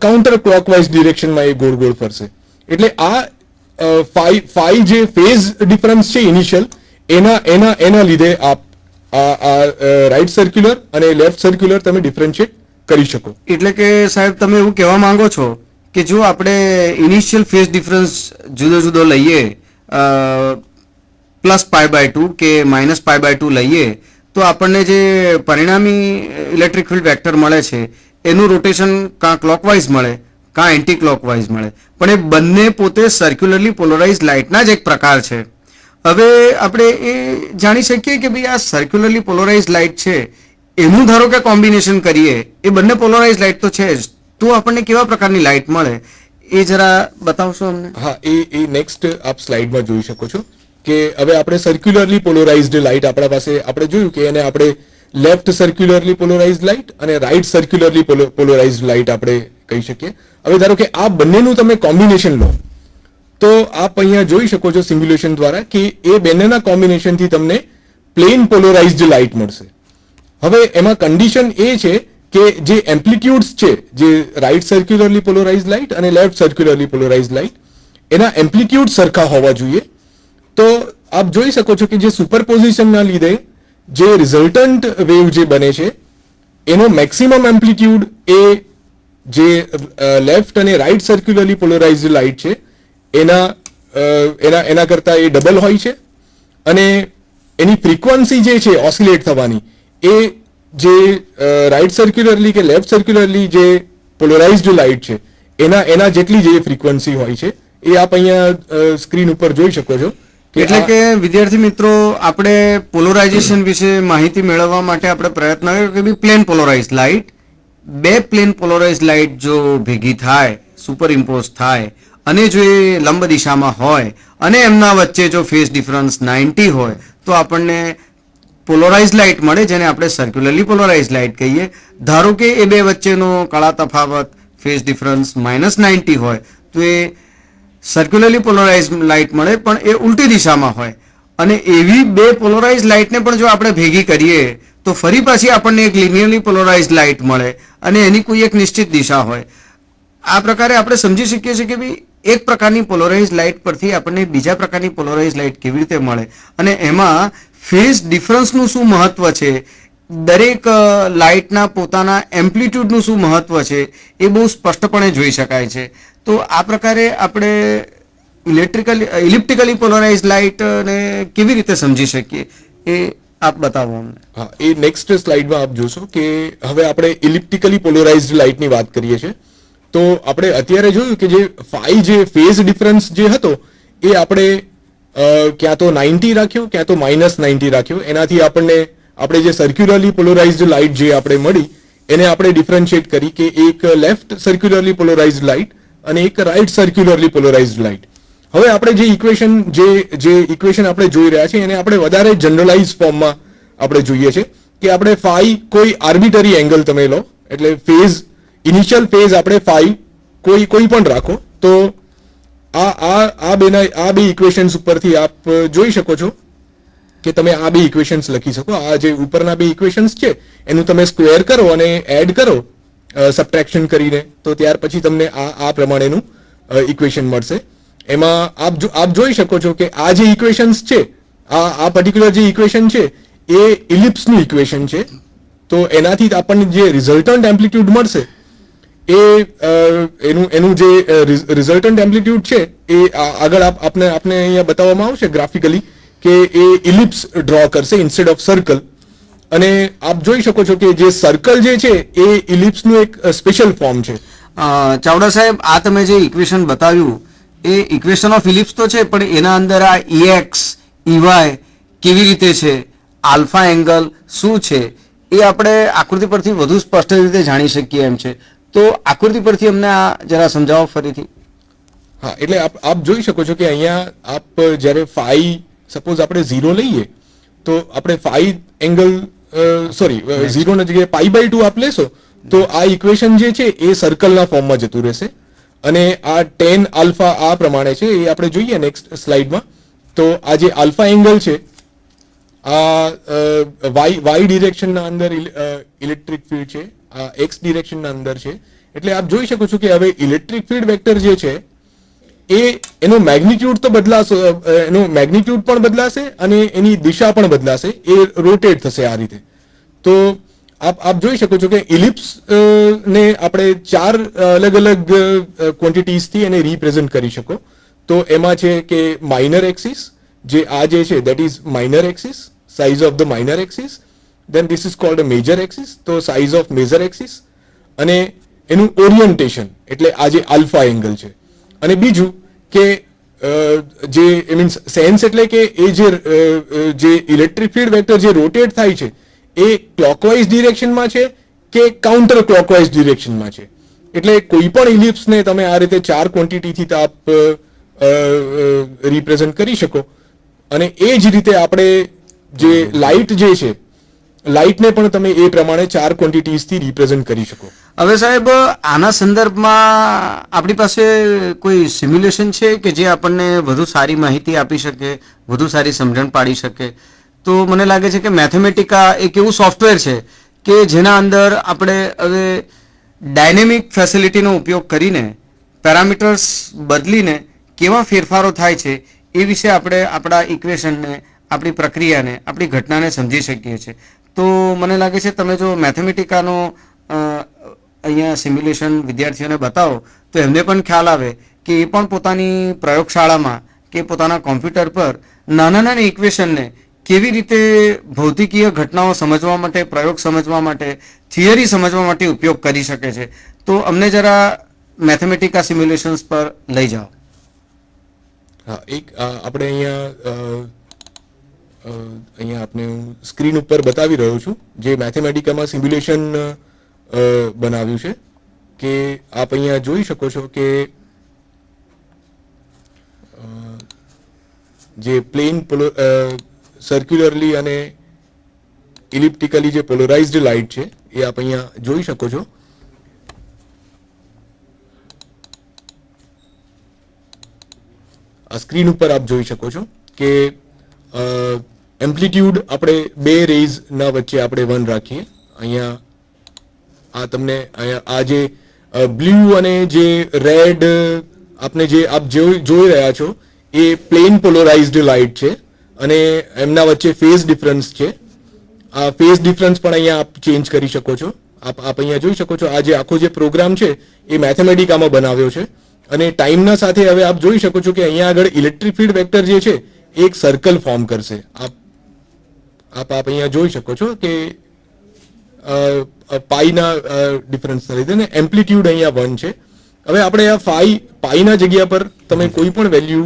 કાઉન્ટર ક્લોકવાઇઝ ડિરેક્શનમાં એ ગોળ ગોળ ફરશે. એટલે આ ફાઈ જે ફેઝ ડિફરન્સ છે ઇનિશિયલ એના લીધે આપ આ રાઈટ સર્ક્યુલર અને લેફ્ટ સર્ક્યુલર તમે ડિફરન્શિએટ કરી શકો. એટલે કે સાહેબ, તમે એવું કહેવા માંગો છો કે જો આપણે ઇનિશિયલ ફેઝ ડિફરન્સ જુદો જુદો લઈએ, +π/2 કે -π/2 લઈએ, તો આપણને જે પરિણામી ઇલેક્ટ્રિક ફિલ્ડ વેક્ટર મળે છે એનું રોટેશન કાં ક્લોકવાઇઝ મળે કાં એન્ટી ક્લોકવાઇઝ મળે, પણ એ બંને પોતે સર્ક્યુલરલી પોલરાઇઝ લાઇટના જ એક પ્રકાર છે. હવે આપણે એ જાણી શકીએ કે ભાઈ આ સર્ક્યુલરલી પોલરાઇઝ લાઇટ છે એનું ધારો કે કોમ્બિનેશન કરીએ, એ બંને પોલરાઇઝ લાઇટ તો છે જ, તો આપણને કેવા પ્રકારની લાઇટ મળે એ જરા બતાવશો અમને? હા, એ નેક્સ્ટ આપ સ્લાઇડમાં જોઈ શકો છો કે હવે આપણે સર્ક્યુલરલી પોલરાઇઝ્ડ લાઇટ આપણા પાસે આપણે જોયું કે એને આપણે લેફ્ટ સર્ક્યુલરલી પોલરાઇઝ્ડ લાઇટ અને રાઈટ સર્ક્યુલરલી પોલરાઇઝ્ડ લાઇટ આપણે કહી શકીએ. હવે ધારો કે આ બંનેનું તમે કોમ્બિનેશન લો તો આપ અહીંયા જોઈ શકો છો સિમ્યુલેશન દ્વારા કે એ બંનેના કોમ્બિનેશનથી તમને પ્લેન પોલરાઇઝ્ડ લાઇટ મળશે. હવે એમાં કન્ડિશન એ છે કે જે એમ્પ્લિટ્યુડ્સ છે, જે રાઈટ સર્ક્યુલરલી પોલરાઇઝ્ડ લાઇટ અને લેફ્ટ સર્ક્યુલરલી પોલરાઇઝ્ડ લાઇટ, એના એમ્પ્લિટ્યુડ સરખા હોવા જોઈએ. તો આપ જોઈ શકો છો કે જે સુપરપોઝિશનના લીધે જે રિઝલ્ટન્ટ વેવ જે બને છે એનો મેક્સિમમ એમ્પ્લિટ્યુડ એ જે લેફ્ટ અને રાઈટ સર્ક્યુલરલી પોલરાઇઝ્ડ લાઇટ છે એના કરતા એ ડબલ હોય છે, અને એની ફ્રીક્વન્સી જે છે ઓસિલેટ થવાની એ જે રાઈટ સર્ક્યુલરલી કે લેફ્ટ સર્ક્યુલરલી જે પોલરાઇઝ્ડ લાઇટ છે એના જેટલી જે ફ્રીક્વન્સી હોય છે એ આપ અહીંયા સ્ક્રીન ઉપર જોઈ શકો છો. એટલે કે વિદ્યાર્થી મિત્રો, આપણે પોલરાઇઝેશન વિશે માહિતી મેળવવા માટે આપણે પ્રયત્ન કર્યો કે પ્લેન પોલરાઇઝ લાઇટ, બે પ્લેન પોલરાઇઝ લાઇટ જો ભેગી થાય, સુપર ઇમ્પોઝ થાય અને જો એ લંબ દિશામાં હોય અને એમના વચ્ચે જો ફેઝ ડિફરન્સ 90 હોય તો આપણને પોલરાઇઝ લાઇટ મળે, જેને આપણે સર્ક્યુલરલી પોલરાઇઝ લાઇટ કહીએ. ધારો કે એ બે વચ્ચેનો કળા તફાવત ફેઝ ડિફરન્સ -90 હોય તો એ સર્ક્યુલરલી પોલરાઇઝ લાઇટ મળે, પણ એ ઉલટી દિશામાં હોય. અને એવી બે પોલરાઇઝ લાઇટને પણ જો આપણે ભેગી કરીએ તો ફરી પાછી આપણને એક લિનિયરલી પોલરાઇઝ લાઇટ મળે અને એની કોઈ એક નિશ્ચિત દિશા હોય. આ પ્રકારે આપણે સમજી શકીએ છીએ કે ભાઈ એક પ્રકારની પોલરાઇઝ લાઇટ પરથી આપણને બીજા પ્રકારની પોલરાઇઝ લાઇટ કેવી રીતે મળે, અને એમાં ફેઝ ડિફરન્સનું શું મહત્વ છે, દરેક લાઇટના પોતાના એમ્પ્લિટ્યુડનું શું મહત્વ છે એ બહુ સ્પષ્ટપણે જોઈ શકાય છે. તો આ પ્રકારે આપણે ઇલિપ્ટિકલી પોલરાઇઝ લાઇટને કેવી રીતે સમજી શકીએ એ આપ બતાવો અમને. હા, એ નેક્સ્ટ સ્લાઇડમાં આપ જોશો કે હવે આપણે ઇલિપ્ટિકલી પોલરાઇઝ્ડ લાઇટની વાત કરીએ છીએ. તો આપણે અત્યારે જોયું કે જે ફાઈ જે ફેઝ ડિફરન્સ જે હતો એ આપણે ક્યાં તો 90 રાખ્યો ક્યાં તો -90 રાખ્યો. એનાથી આપણે જે સર્ક્યુલરલી પોલરાઇઝ્ડ લાઇટ જે આપણે મળી એને આપણે ડિફરન્શિએટ કરી કે એક લેફ્ટ સર્ક્યુલરલી પોલરાઇઝ્ડ લાઇટ અને એક રાઈટ સર્ક્યુલરલી પોલરાઇઝ્ડ લાઇટ. હવે આપણે જે ઇક્વેશન આપણે જોઈ રહ્યા છીએ એને આપણે વધારે જનરલાઇઝ ફોર્મમાં આપણે જોઈએ છે કે આપણે ફાઈ કોઈ આર્બિટરી એંગલ તમે લો, એટલે ફેઝ ઇનિશિયલ ફેઝ આપણે ફાઈ કોઈ પણ રાખો, તો આ બે ઇક્વેશન્સ ઉપરથી આપ જોઈ શકો છો કે તમે આ બે ઇક્વેશન્સ લખી શકો. આ જે ઉપરના બે ઇક્વેશન્સ છે એનું તમે સ્ક્વેર કરો અને એડ કરો સબટ્રેક્શન કરીને, તો ત્યાર પછી તમને આ પ્રમાણેનું ઇક્વેશન મળશે. એમાં આપ જોઈ શકો છો કે આ જે ઇક્વેશન્સ છે, આ પર્ટિક્યુલર જે ઇક્વેશન છે એ ઇલિપ્સનું ઇક્વેશન છે. તો એનાથી આપણને જે રિઝલ્ટન્ટ એમ્પ્લિટ્યુડ મળશે એનું જે રિઝલ્ટન્ટ એમ્પ્લિટ્યુડ છે એ આગળ આપને અહીંયા બતાવવામાં આવશે ગ્રાફિકલી કે એ ઇલિપ્સ ડ્રો કરશે ઇન્સ્ટેડ ઓફ સર્કલ. અને આપ જોઈ શકો છો કે જે સર્કલ જે છે એ ઇલિપ્સનું એક સ્પેશિયલ ફોર્મ છે. ચાવડા સાહેબ, આ તમે જે ઇક્વેશન બતાવ્યું એ ઇક્વેશન ઓફ ઇલિપ્સ તો છે, પણ એના અંદર આ EX EY કેવી રીતે છે, આલ્ફા એંગલ શું છે એ આપણે આકૃતિ પરથી વધુ સ્પષ્ટ રીતે જાણી શકીએ એમ છે. તો આકૃતિ પરથી અમને આ જરા સમજાવો ફરીથી. હા, એટલે આપ જોઈ શકો છો કે અહીંયા આપ જ્યારે ફાઈ સપોઝ આપણે 0 લઈએ તો આપણે ફાઈ એંગલ ઝીરો ના જગ્યાએ π/2 આપ લેશો તો આ ઇક્વેશન જે છે એ સર્કલના ફોર્મમાં જતું રહેશે. અને આ tan આલ્ફા આ પ્રમાણે છે એ આપણે જોઈએ નેક્સ્ટ સ્લાઇડમાં. તો આ જે આલ્ફા એંગલ છે આ વાય ડિરેક્શનના અંદર ઇલેક્ટ્રિક ફિલ્ડ છે, આ એક્સ ડિરેક્શનના અંદર છે. એટલે આપ જોઈ શકો છો કે હવે ઇલેક્ટ્રિક ફિલ્ડ વેક્ટર જે છે એનો મેગ્નિટ્યુડ તો બદલાશે, એનો મેગ્નિટ્યુડ પણ બદલાશે અને એની દિશા પણ બદલાશે, એ રોટેટ થશે આ રીતે. તો આપ જોઈ શકો છો કે ઇલિપ્સ ને આપણે 4 અલગ અલગ ક્વોન્ટિટીઝથી એને રિપ્રેઝન્ટ કરી શકો. તો એમાં છે કે માઇનર એક્સિસ, જે આ જે છે that is minor axis, size of the minor axis. Then this is called a major axis, તો સાઇઝ ઓફ મેજર એક્સિસ. અને એનું ઓરિયન્ટેશન એટલે આ જે આલ્ફા એંગલ છે. અને બીજું કે જે મીન્સ સેન્સ એટલે કે એ જે ઇલેક્ટ્રિક ફિલ્ડ વેક્ટર જે રોટેટ થાય છે એ ક્લોકવાઇઝ ડિરેક્શનમાં છે કે કાઉન્ટર ક્લોકવાઇઝ ડિરેક્શનમાં છે. એટલે કોઈ પણ ઇલિપ્સને તમે આ રીતે 4 ક્વોન્ટિટીથી આપ રિપ્રેઝન્ટ કરી શકો. અને એ જ રીતે આપણે જે લાઇટ જે છે, લાઇટને પણ તમે એ પ્રમાણે 4 ક્વોન્ટિટીઝથી રિપ્રેઝન્ટ કરી શકો. હવે સાહેબ, આના સંદર્ભમાં આપણી પાસે કોઈ સિમ્યુલેશન છે કે જે આપણને વધુ સારી માહિતી આપી શકે, વધુ સારી સમજણ પાડી શકે? તો મને લાગે છે કે મેથેમેટિકા એક એવું સોફ્ટવેર છે કે જેના અંદર આપણે હવે ડાયનેમિક ફેસિલિટીનો ઉપયોગ કરીને પેરામીટર્સ બદલીને કેવા ફેરફારો થાય છે એ વિશે આપણે આપણા ઇક્વેશનને આપણી પ્રક્રિયાને, આપણી ઘટનાને સમજી શકીએ છીએ. તો મને લાગે છે તમે જો મેથેમેટિકાનો અહીંયા સિમ્યુલેશન વિદ્યાર્થીઓને બતાવો તો એમને પણ ખ્યાલ આવે કે એ પણ પોતાની પ્રયોગશાળામાં કે પોતાના કોમ્પ્યુટર પર નાના નાના ઇક્વેશનને કેવી રીતે ભૌતિકીય ઘટનાઓ સમજવા માટે, પ્રયોગ સમજવા માટે, થિયરી સમજવા માટે ઉપયોગ કરી શકે છે. તો અમને જરા મેથેમેટિકા સિમ્યુલેશન્સ પર લઈ જાઓ. હા, એક આપણે અહીંયા આપણે હું સ્ક્રીન ઉપર બતાવી રહ્યો છું જે મેથેમેટિકામાં સિમ્યુલેશન બનાવ્યું છે કે આપ અહીંયા જોઈ શકો છો કે જે પ્લેન સર્ક્યુલરલી અને ઇલિપ્ટિકલી જે પોલરાઇઝ્ડ લાઇટ છે એ આપ અહીંયા જોઈ શકો છો. આ સ્ક્રીન ઉપર આપ જોઈ શકો છો કે એમ્પ્લિટ્યુડ આપણે બે રેઝના વચ્ચે આપણે 1 રાખીએ. અહીંયા આ તમને અહીંયા આ જે બ્લુ અને જે રેડ આપને જે આપ જોઈ રહ્યા છો એ પ્લેન પોલરાઇઝ્ડ લાઇટ છે અને એમના વચ્ચે ફેઝ ડિફરન્સ છે. આ ફેઝ ડિફરન્સ પણ અહીંયા આપ ચેન્જ કરી શકો છો. આપ અહીંયા જોઈ શકો છો આ જે આખો જે પ્રોગ્રામ છે એ મેથેમેટિકામાં બનાવ્યો છે અને ટાઈમના સાથે હવે આપ જોઈ શકો છો કે અહીંયા આગળ ઇલેક્ટ્રિક ફીલ્ડ વેક્ટર જે છે એક સર્કલ ફોર્મ કરશે. આપ અહીંયા જોઈ શકો છો કે પાઈના ડિફરન્સના લીધે ને એમ્પ્લિટ્યુડ અહીંયા 1 છે. હવે આપણે આ પાઈના જગ્યા પર તમે કોઈ પણ વેલ્યુ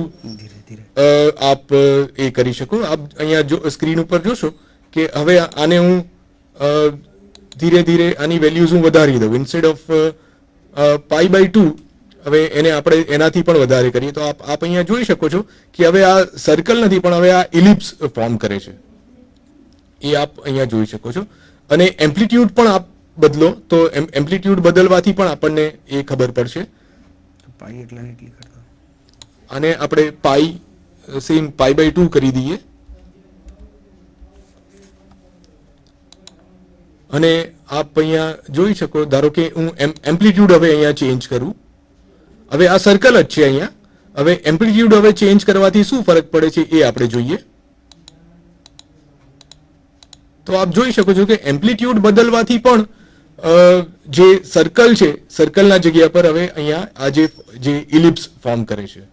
આપ એ કરી શકો. આપ અહીંયા જો સ્ક્રીન ઉપર જોશો કે હવે આને હું ધીરે ધીરે આની વેલ્યુઝ હું વધારી દઉં. ઇન્સ્ટેડ ઓફ π/2 હવે એને આપણે એનાથી પણ વધારે કરીએ તો આપ અહીંયા જોઈ શકો છો કે હવે આ સર્કલ નથી પણ હવે આ ઇલિપ્સ ફોર્મ કરે છે. એ આપ અહીંયા જોઈ શકો છો. અને એમ્પ્લિટ્યુડ પણ આપ બદલો તો એમ્પ્લિટ્યુડ બદલવાથી પણ આપણને એ ખબર પડશે. આને આપણે સેમ π/2 કરી દઈએ અને આપ અહીંયા જોઈ શકો, ધારો કે હું એમ્પ્લિટ્યુડ હવે અહીંયા ચેન્જ કરું. હવે આ સર્કલ જ છે અહીંયા. હવે એમ્પ્લિટ્યુડ હવે ચેન્જ કરવાથી શું ફરક પડે છે એ આપણે જોઈએ. તો આપ જોઈ શકો છો કે એમ્પ્લિટ્યુડ બદલવાથી પણ જે સર્કલ છે સર્કલના જગ્યા પર હવે અહીંયા આ જે ઇલિપ્સ ફોર્મ કરે છે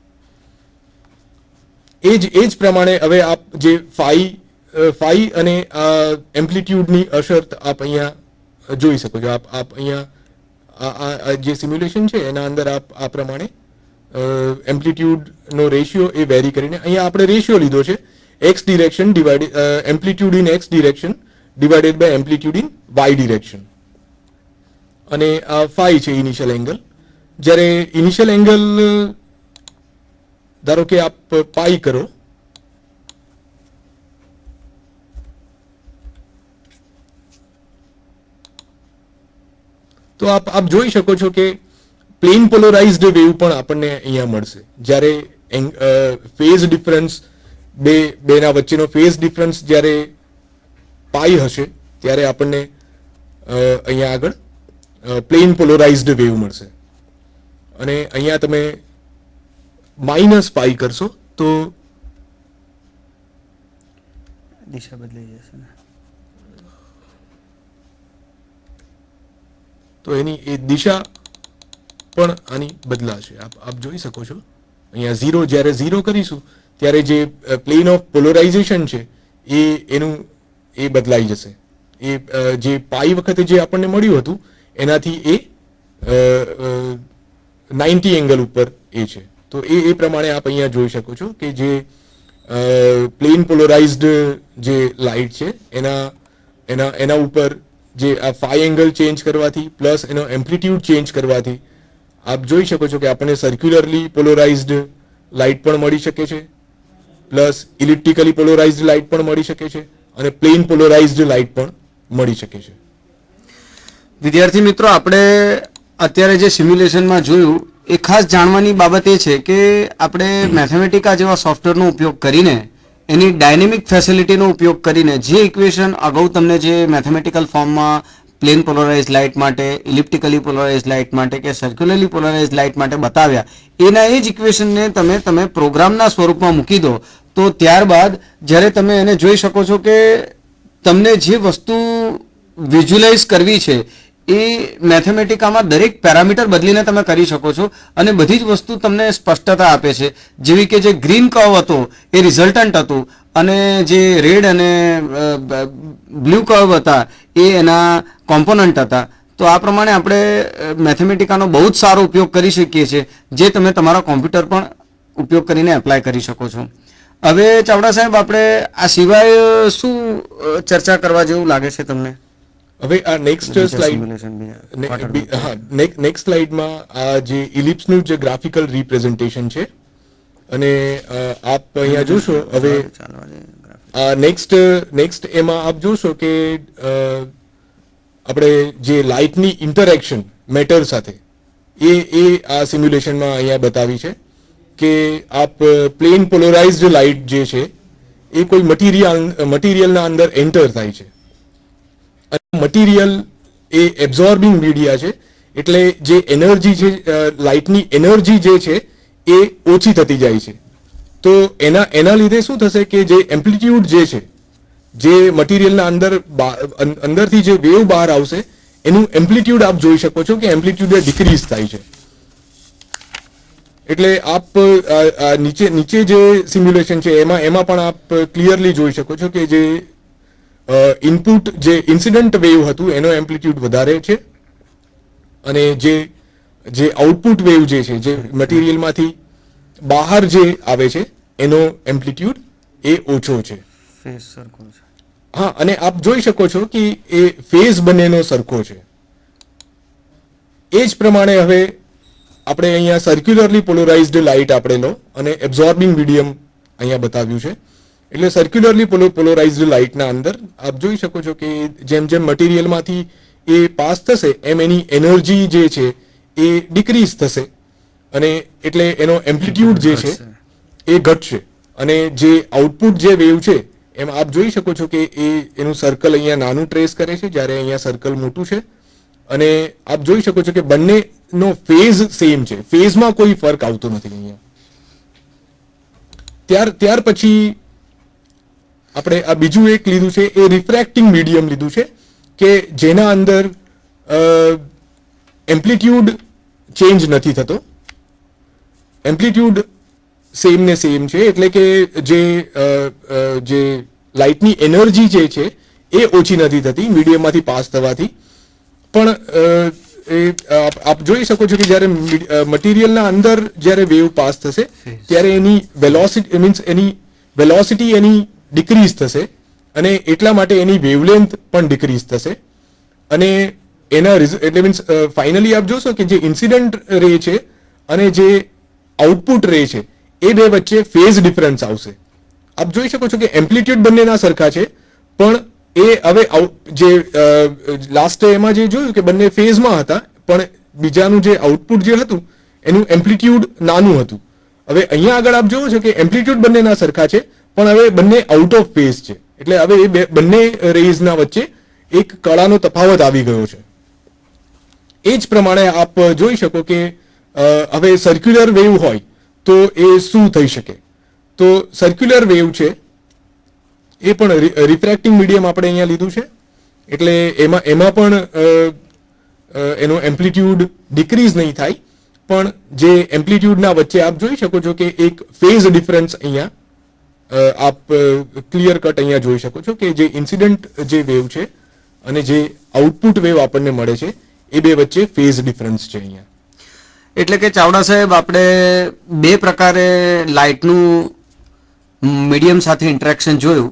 એ જ પ્રમાણે હવે આપ જે ફાઈ અને એમ્પ્લિટ્યુડની અસર આપ અહીંયા જોઈ શકો છો. આપ અહીંયા આ જે સિમ્યુલેશન છે એના અંદર આપ આ પ્રમાણે એમ્પ્લિટ્યુડનો રેશિયો એ વેરી કરીને અહીંયા આપણે રેશિયો લીધો છે x direction amplitude in x direction divided by amplitude in Y direction. અને આ ફાઈ છે ઇનિશિયલ એંગલ. જ્યારે ઇનિશિયલ એંગલ ધારો કે આપ પાઈ કરો તો આપ જોઈ શકો છો કે પ્લેન પોલરાઇઝ્ડ વેવ પણ આપણને અહીંયા મળશે. જ્યારે ફેઝ ડિફરન્સ બેના વચ્ચેનો ફેઝ ડિફરન્સ જ્યારે પાઈ હશે ત્યારે આપણને અહીંયા આગળ પ્લેન પોલરાઇઝ્ડ વેવ મળશે. અને અહીંયા તમે -π કરશો તો દિશા બદલાઈ જશે ને, તો એની એ દિશા પણ આની બદલાશે. આપ જોઈ શકો છો અહીંયા જ્યારે 0 કરીશું ત્યારે જે પ્લેન ઓફ પોલરાઇઝેશન છે એનું એ બદલાઈ જશે. એ જે પાઈ વખતે જે આપણને મળ્યું હતું એનાથી એ 90 એંગલ ઉપર એ છે. તો એ પ્રમાણે આપ અહીંયા જોઈ શકો છો કે જે પ્લેન પોલરાઇઝ્ડ જે લાઇટ છે એના ઉપર જે આ ફાઈ એંગલ ચેન્જ કરવાથી પ્લસ એનો એમ્પ્લિટ્યુડ ચેન્જ કરવાથી આપ જોઈ શકો છો કે આપણને સર્ક્યુલરલી પોલરાઇઝ્ડ લાઇટ પણ મળી શકે છે, પ્લસ ઇલિપ્ટિકલી પોલરાઇઝ્ડ લાઇટ પણ મળી શકે છે અને પ્લેન પોલરાઇઝ્ડ લાઇટ પણ મળી શકે છે. વિદ્યાર્થી મિત્રો, આપણે અત્યારે જે સિમ્યુલેશનમાં જોયું એ ખાસ જાણવાની બાબત એ છે કે આપણે મેથેમેટિકા જેવા સોફ્ટવેરનો ઉપયોગ કરીને એની ડાયનેમિક ફેસિલિટીનો ઉપયોગ કરીને જે ઇક્વેશન અગાઉ તમને જે મેથેમેટિકલ ફોર્મમાં પ્લેન પોલરાઇઝ લાઇટ માટે, ઇલિપ્ટિકલી પોલરાઇઝ લાઇટ માટે કે સર્ક્યુલરલી પોલરાઇઝ લાઇટ માટે બતાવ્યા એના એ જ ઇક્વેશનને તમે પ્રોગ્રામના સ્વરૂપમાં મૂકી દો તો ત્યારબાદ જ્યારે તમે એને જોઈ શકો છો કે તમને જે વસ્તુ વિઝ્યુલાઇઝ કરવી છે એ મેથેમેટિકામાં દરેક પેરામીટર બદલીને તમે કરી શકો છો અને બધી જ વસ્તુ તમને સ્પષ્ટતા આપે છે. જેવી કે જે ગ્રીન કર્વ હતો એ રિઝલ્ટન્ટ હતું અને જે રેડ અને બ્લુ કર્વ હતા એ એના કોમ્પોનન્ટ હતા. તો આ પ્રમાણે આપણે મેથેમેટિકાનો બહુ જ સારો ઉપયોગ કરી શકીએ છીએ, જે તમે તમારા કોમ્પ્યુટર પણ ઉપયોગ કરીને એપ્લાય કરી શકો છો. હવે ચાવડા સાહેબ, આપણે આ સિવાય શું ચર્ચા કરવા જેવું લાગે છે તમને? હવે આ નેક્સ્ટ સ્લાઇડમાં આ જે ઇલિપ્સનું જે ગ્રાફિકલ રિપ્રેઝન્ટેશન છે અને આપ અહીંયા જોશો. હવે આ નેક્સ્ટ એમાં આપ જોશો કે આપણે જે લાઇટની ઇન્ટરેક્શન મેટર સાથે એ આ સિમ્યુલેશનમાં અહીંયા બતાવી છે કે આપ પ્લેન પોલરાઇઝ્ડ લાઇટ જે છે એ કોઈ મટીરિયલના અંદર એન્ટર થાય છે અને મટીરિયલ એ એબ્ઝોર્બિંગ મીડિયા છે, એટલે જે એનર્જી છે, લાઇટની એનર્જી જે છે એ ઓછી થતી જાય છે. તો એના લીધે શું થશે કે જે એમ્પ્લિટ્યુડ જે છે, જે મટીરિયલના અંદરથી જે વેવ બહાર આવશે એનું એમ્પ્લિટ્યુડ આપ જોઈ શકો છો કે એમ્પ્લિટ્યુડ ડિક્રીઝ થાય છે. એટલે આપ નીચે જે સિમ્યુલેશન છે એમાં પણ આપ ક્લિયરલી જોઈ શકો છો કે જે ઇનપુટ જે ઇન્સિડન્ટ વેવ હતું એનો એમ્પ્લિટ્યુડ વધારે છે અને જે આઉટપુટ વેવ જે છે, જે મટીરિયલમાંથી બહાર જે આવે છે એનો એમ્પ્લિટ્યુડ એ ઓછો છે. હા, અને આપ જોઈ શકો છો કે એ ફેઝ બંનેનો સરખો છે. એ જ પ્રમાણે હવે આપણે અહીંયા સર્ક્યુલરલી પોલરાઇઝ્ડ લાઇટ આપણે લો અને એબ્ઝોર્બિંગ મીડિયમ અહીંયા બતાવ્યું છે. એટલે સર્ક્યુલરલી પોલરાઇઝ્ડ લાઇટના અંદર આપ જોઈ શકો છો કે જેમ જેમ મટીરિયલમાંથી એ પાસ થશે એમ એની એનર્જી જે છે એ ડિક્રીઝ થશે અને એટલે એનો એમ્પ્લિટ્યુડ જે છે એ ઘટશે અને જે આઉટપુટ જે વેવ છે એમ આપ જોઈ શકો છો કે એનું સર્કલ અહીંયા નાનું ટ્રેસ કરે છે, જ્યારે અહીંયા સર્કલ મોટું છે. અને આપ જોઈ શકો છો કે બંનેનો ફેઝ સેમ છે, ફેઝમાં કોઈ ફરક આવતો નથી અહીંયા. ત્યાર પછી આપણે આ બીજું એક લીધું છે, એ રિફ્રેક્ટિંગ મીડિયમ લીધું છે કે જેના અંદર એમ્પ્લિટ્યુડ ચેન્જ નથી થતો, એમ્પ્લિટ્યુડ સેમ ને સેમ છે. એટલે કે જે લાઇટની એનર્જી જે છે એ ઓછી નથી થતી મીડિયમમાંથી પાસ થવાથી. પણ આપ જોઈ શકો છો કે જ્યારે મટીરિયલના અંદર જ્યારે વેવ પાસ થશે ત્યારે એની વેલોસિટી એની ડિક્રીઝ થશે અને એટલા માટે એની વેવલેન્થ પણ ડિક્રીઝ થશે. અને એના એટલે મીન્સ ફાઇનલી આપ જોશો કે જે ઇન્સિડન્ટ રે છે અને જે આઉટપુટ રે છે એ બે વચ્ચે ફેઝ ડિફરન્સ આવશે. આપ જોઈ શકો છો કે એમ્પ્લિટ્યુડ બંનેના સરખા છે, પણ એ હવે જે લાસ્ટ એમાં જે જોયું કે બંને ફેઝમાં હતા પણ બીજાનું જે આઉટપુટ જે હતું એનું એમ્પ્લિટ્યુડ નાનું હતું. હવે અહીંયા આગળ આપ જોવો છો કે એમ્પ્લિટ્યુડ બંનેના સરખા છે પણ હવે બંને આઉટ ઓફ ફેઝ છે. એટલે હવે એ બંને રેઝના વચ્ચે એક કળાનો તફાવત આવી ગયો છે. એ જ પ્રમાણે આપ જોઈ શકો કે હવે સર્ક્યુલર વેવ હોય તો એ શું થઈ શકે. તો સર્ક્યુલર વેવ છે એ પણ રિફ્રેક્ટિંગ મીડિયમ આપણે અહીંયા લીધું છે. એટલે એમાં પણ એનો એમ્પ્લિટ્યુડ ડિક્રીઝ નહીં થાય, પણ જે એમ્પ્લિટ્યુડના વચ્ચે આપ જોઈ શકો છો કે એક ફેઝ ડિફરન્સ અહીંયા આપ ક્લિયર કટ અહીંયા જોઈ શકો છો કે જે ઇન્સિડન્ટ જે વેવ છે અને જે આઉટપુટ વેવ આપણને મળે છે એ બે વચ્ચે ફેઝ ડિફરન્સ છે અહીંયા. એટલે કે ચાવડા સાહેબ, આપણે બે પ્રકારે લાઇટનું મીડિયમ સાથે ઇન્ટરેક્શન જોયું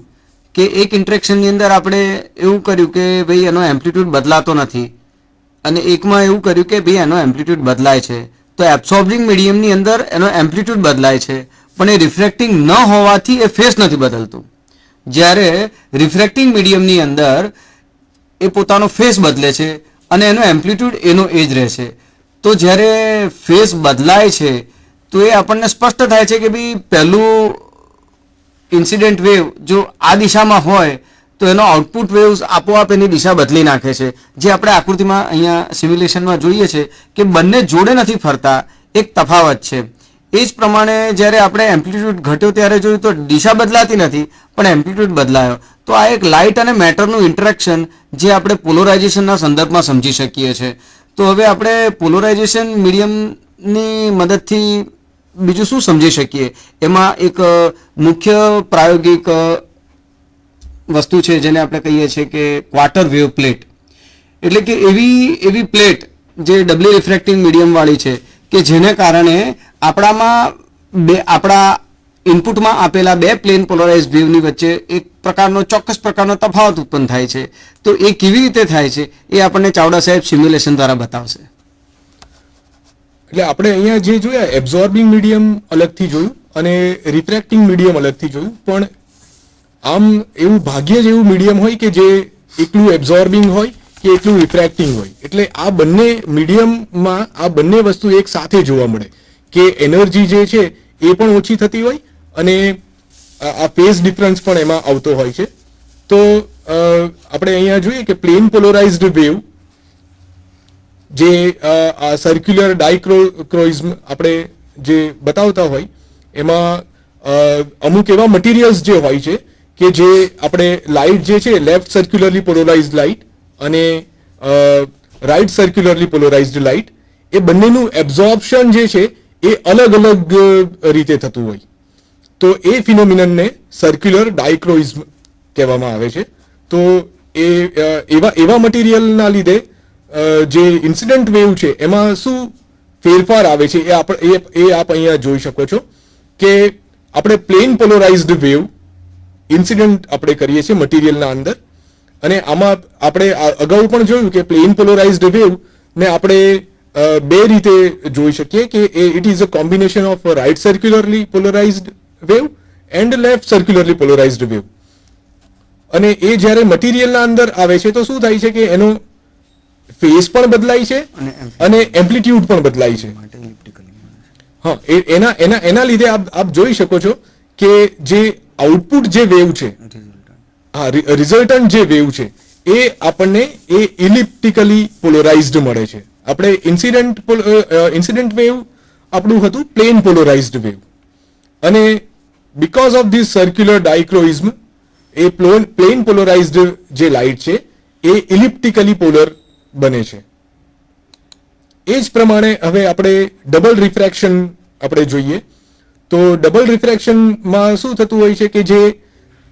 કે એક ઇન્ટરેક્શનની અંદર આપણે એવું કર્યું કે ભાઈ એનો એમ્પ્લિટ્યૂડ બદલાતો નથી અને એકમાં એવું કર્યું કે ભાઈ એનો એમ્પ્લિટ્યૂડ બદલાય છે. તો એબ્સોર્બિંગ મીડિયમની અંદર એનો એમ્પ્લિટ્યૂડ બદલાય છે પણ એ રિફ્રેક્ટિંગ ન હોવાથી એ ફેઝ નથી બદલતું. જ્યારે રિફ્રેક્ટિંગ મીડિયમની અંદર એ પોતાનો ફેઝ બદલે છે અને એનો એમ્પ્લિટ્યૂડ એનો એ જ રહે છે. તો જ્યારે ફેઝ બદલાય છે તો એ આપણને સ્પષ્ટ થાય છે કે ભાઈ પહેલું ઇન્સિડન્ટ વેવ જો આ દિશામાં હોય તો એનો આઉટપુટ વેવ્સ આપોઆપ એની દિશા બદલી નાખે છે, જે આપણે આકૃતિમાં અહીંયા સિમ્યુલેશનમાં જોઈએ છે કે બંને જોડે નથી ફરતા, એક તફાવત છે. એ જ પ્રમાણે જ્યારે આપણે એમ્પ્લિટ્યૂડ ઘટ્યો ત્યારે જોયું તો દિશા બદલાતી નથી પણ એમ્પ્લિટ્યૂડ બદલાયો. તો આ એક લાઇટ અને મેટરનું ઇન્ટરેક્શન જે આપણે પોલરાઇઝેશનના સંદર્ભમાં સમજી શકીએ છીએ. તો હવે આપણે પોલરાઇઝેશન મીડિયમની મદદથી બીજું શું સમજી શકીએ? એમાં એક મુખ્ય પ્રાયોગિક વસ્તુ છે જેને આપણે કહીએ છીએ કે ક્વાર્ટર વેવ પ્લેટ. એટલે કે એવી પ્લેટ જે ડબલી રિફ્રેક્ટિંગ મીડિયમ વાળી છે કે જેને કારણે આપણા ઇનપુટમાં આપેલા બે પ્લેન પોલરાઇઝ વેવની વચ્ચે એક પ્રકારનો ચોક્કસ પ્રકારનો તફાવત ઉત્પન્ન થાય છે. તો એ કેવી રીતે થાય છે એ આપણને ચાવડા સાહેબ સિમ્યુલેશન દ્વારા બતાવશે. એટલે આપણે અહીંયા જે જોયા એબ્ઝોર્બિંગ મીડિયમ અલગથી જોયું અને રિફ્રેક્ટિંગ મીડિયમ અલગથી જોયું. પણ આમ એવું ભાગ્યે જ એવું મીડિયમ હોય કે જે એકલું એબ્ઝોર્બિંગ હોય કે એકલું રિફ્રેક્ટિંગ હોય. એટલે આ બંને મીડિયમમાં આ બંને વસ્તુ એક સાથે જોવા મળે કે એનર્જી જે છે એ પણ ઓછી થતી હોય અને આ ફેઝ ડિફરન્સ પણ એમાં આવતો હોય છે. તો આપણે અહીંયા જોઈએ કે પ્લેન પોલરાઇઝ્ડ વેવ જે આ સર્ક્યુલર ડાયક્રોઇઝમ આપણે જે બતાવતા હોય એમાં અમુક એવા મટીરિયલ્સ જે હોય છે કે જે આપણે લાઇટ જે છે લેફ્ટ સર્ક્યુલરલી પોલરાઇઝ્ડ લાઇટ અને રાઇટ સર્ક્યુલરલી પોલરાઇઝ્ડ લાઇટ એ બંનેનું એબ્ઝોર્પ્શન જે છે એ અલગ અલગ રીતે થતું હોય. તો એ ફિનોમિનનને સર્ક્યુલર ડાયક્રોઇઝમ કહેવામાં આવે છે. તો એ એવા મટીરિયલના લીધે જે ઇન્સિડન્ટ વેવ છે એમાં શું ફેરફાર આવે છે એ આપ અહીંયા જોઈ શકો છો કે આપણે પ્લેન પોલરાઇઝ્ડ વેવ ઇન્સિડન્ટ આપણે કરીએ છીએ મટીરિયલના અંદર. અને આમાં આપણે અગાઉ પણ જોયું કે પ્લેન પોલરાઇઝ્ડ વેવ ને આપણે બે રીતે જોઈ શકીએ કે it is a combination of right circularly polarised wave and left circularly polarised wave. અને એ જ્યારે મટીરિયલના અંદર આવે છે તો શું થાય છે કે એનો ફેઝ પણ બદલાય છે અને એમ્પ્લિટ્યુડ પણ બદલાય છે. હા, એના લીધે આપ જોઈ શકો છો કે જે આઉટપુટ જે વેવ છે, હા, રિઝલ્ટન્ટ જે વેવ છે એ આપણને એ ઇલિપ્ટિકલી પોલરાઇઝ્ડ મળે છે. આપણે ઇન્સિડન્ટ વેવ આપણું હતું પ્લેન પોલરાઇઝ્ડ વેવ અને because of this circular dichroism એ પ્લેન પોલરાઇઝ્ડ જે લાઇટ છે એ ઇલિપ્ટિકલી પોલર બને છે. એ જ પ્રમાણે હવે આપણે ડબલ રિફ્રેક્શન આપણે જોઈએ તો ડબલ રિફ્રેક્શનમાં શું થતું હોય છે કે જે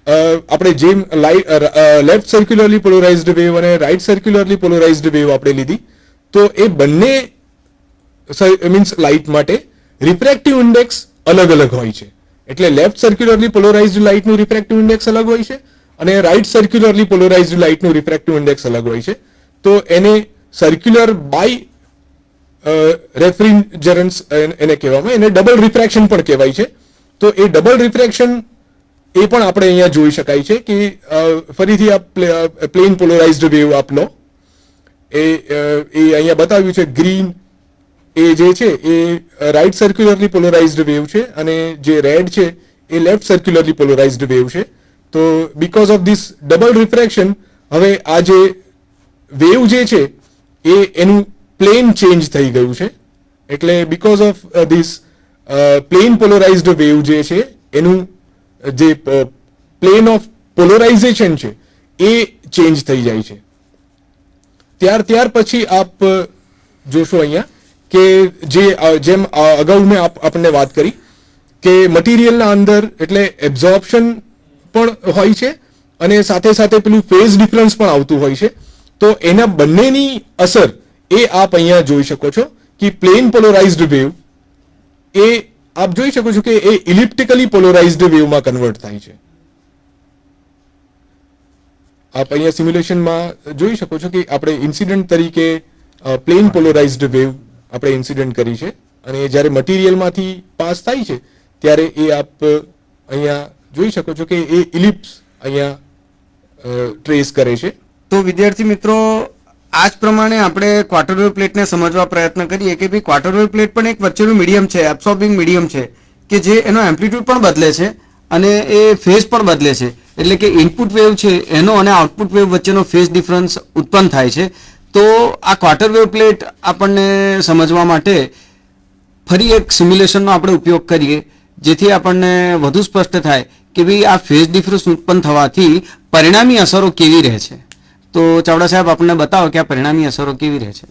આપણે જેમ લેફ્ટ સર્ક્યુલરલી પોલરાઇઝ્ડ વેવ અને રાઇટ સર્ક્યુલરલી પોલરાઇઝ્ડ વેવ આપણે લીધી તો એ બંને મીન્સ લાઇટ માટે રિફ્રેક્ટિવ ઇન્ડેક્સ અલગ અલગ હોય છે. એટલે left circularly polarised લાઇટનું refractive index અલગ હોય છે અને right circularly polarised લાઇટનું refractive index અલગ હોય છે. તો એને સર્ક્યુલર બાય રેફ્રિજરન્સ એને કહેવામાં, એને ડબલ રિફ્રેક્શન પણ કહેવાય છે. તો એ ડબલ રિફ્રેક્શન એ પણ આપણે અહીંયા જોઈ શકાય છે કે ફરીથી આ પ્લેન પોલરાઇઝ્ડ વેવ આપ લો, એ અહીંયા બતાવ્યું છે ગ્રીન એ જે છે એ રાઇટ સર્ક્યુલરલી પોલરાઇઝ્ડ વેવ છે અને જે રેડ છે એ લેફ્ટ સર્ક્યુલરલી પોલરાઇઝ્ડ વેવ છે. તો because of this double refraction હવે આ જે વેવ જે છે એ એનું પ્લેન ચેન્જ થઈ ગયું છે. એટલે because of this plane polarised wave જે છે એનું જે પ્લેન ઓફ પોલરાઇઝેશન છે એ ચેન્જ થઈ જાય છે. ત્યાર પછી આપ જોશો અહીંયા કે જેમ અગાઉ મેં આપણને વાત કરી કે મટીરિયલના અંદર એટલે એબ્ઝોર્પ્શન પણ હોય છે અને સાથે સાથે પેલું ફેઝ ડિફરન્સ પણ આવતું હોય છે. તો એના બંનેની અસર એ આપ અહીંયા જોઈ શકો છો કે પ્લેન પોલરાઇઝ્ડ વેવ એ આપ જોઈ શકો છો કે એ ઇલિપ્ટિકલી પોલરાઇઝ્ડ વેવમાં કન્વર્ટ થાય છે. આપ અહીંયા સિમ્યુલેશનમાં જોઈ શકો છો કે આપણે ઇન્સિડન્ટ તરીકે પ્લેન પોલરાઇઝ્ડ વેવ આપણે ઇન્સિડન્ટ કરી છે અને જ્યારે મટીરિયલમાંથી પાસ થાય છે ત્યારે એ આપ અહીંયા જોઈ શકો છો કે એ ઇલિપ્સ અહીંયા ટ્રેસ કરે છે. તો વિદ્યાર્થી મિત્રો, આ જ પ્રમાણે આપણે ક્વાર્ટર વેવ પ્લેટને સમજવા પ્રયત્ન કરીએ કે ભાઈ ક્વાર્ટર વેવ પ્લેટ પણ એક વચ્ચેનું મીડિયમ છે, એબ્સોર્બિંગ મીડિયમ છે કે જે એનો એમ્પ્લિટ્યુડ પણ બદલે છે અને એ ફેઝ પણ બદલે છે. એટલે કે ઇનપુટ વેવ છે એનો અને આઉટપુટ વેવ વચ્ચેનો ફેઝ ડિફરન્સ ઉત્પન્ન થાય છે. તો આ ક્વાર્ટર વેવ પ્લેટ આપણને સમજવા માટે ફરી એક સિમ્યુલેશનનો આપણે ઉપયોગ કરીએ જેથી આપણને વધુ સ્પષ્ટ થાય કે ભાઈ આ ફેઝ ડિફરન્સ ઉત્પન્ન થવાથી પરિણામી અસરો કેવી રહે છે. તો ચાવડા સાહેબ આપણને બતાવો કે આ પરિણામી અસરો કેવી રહે છે.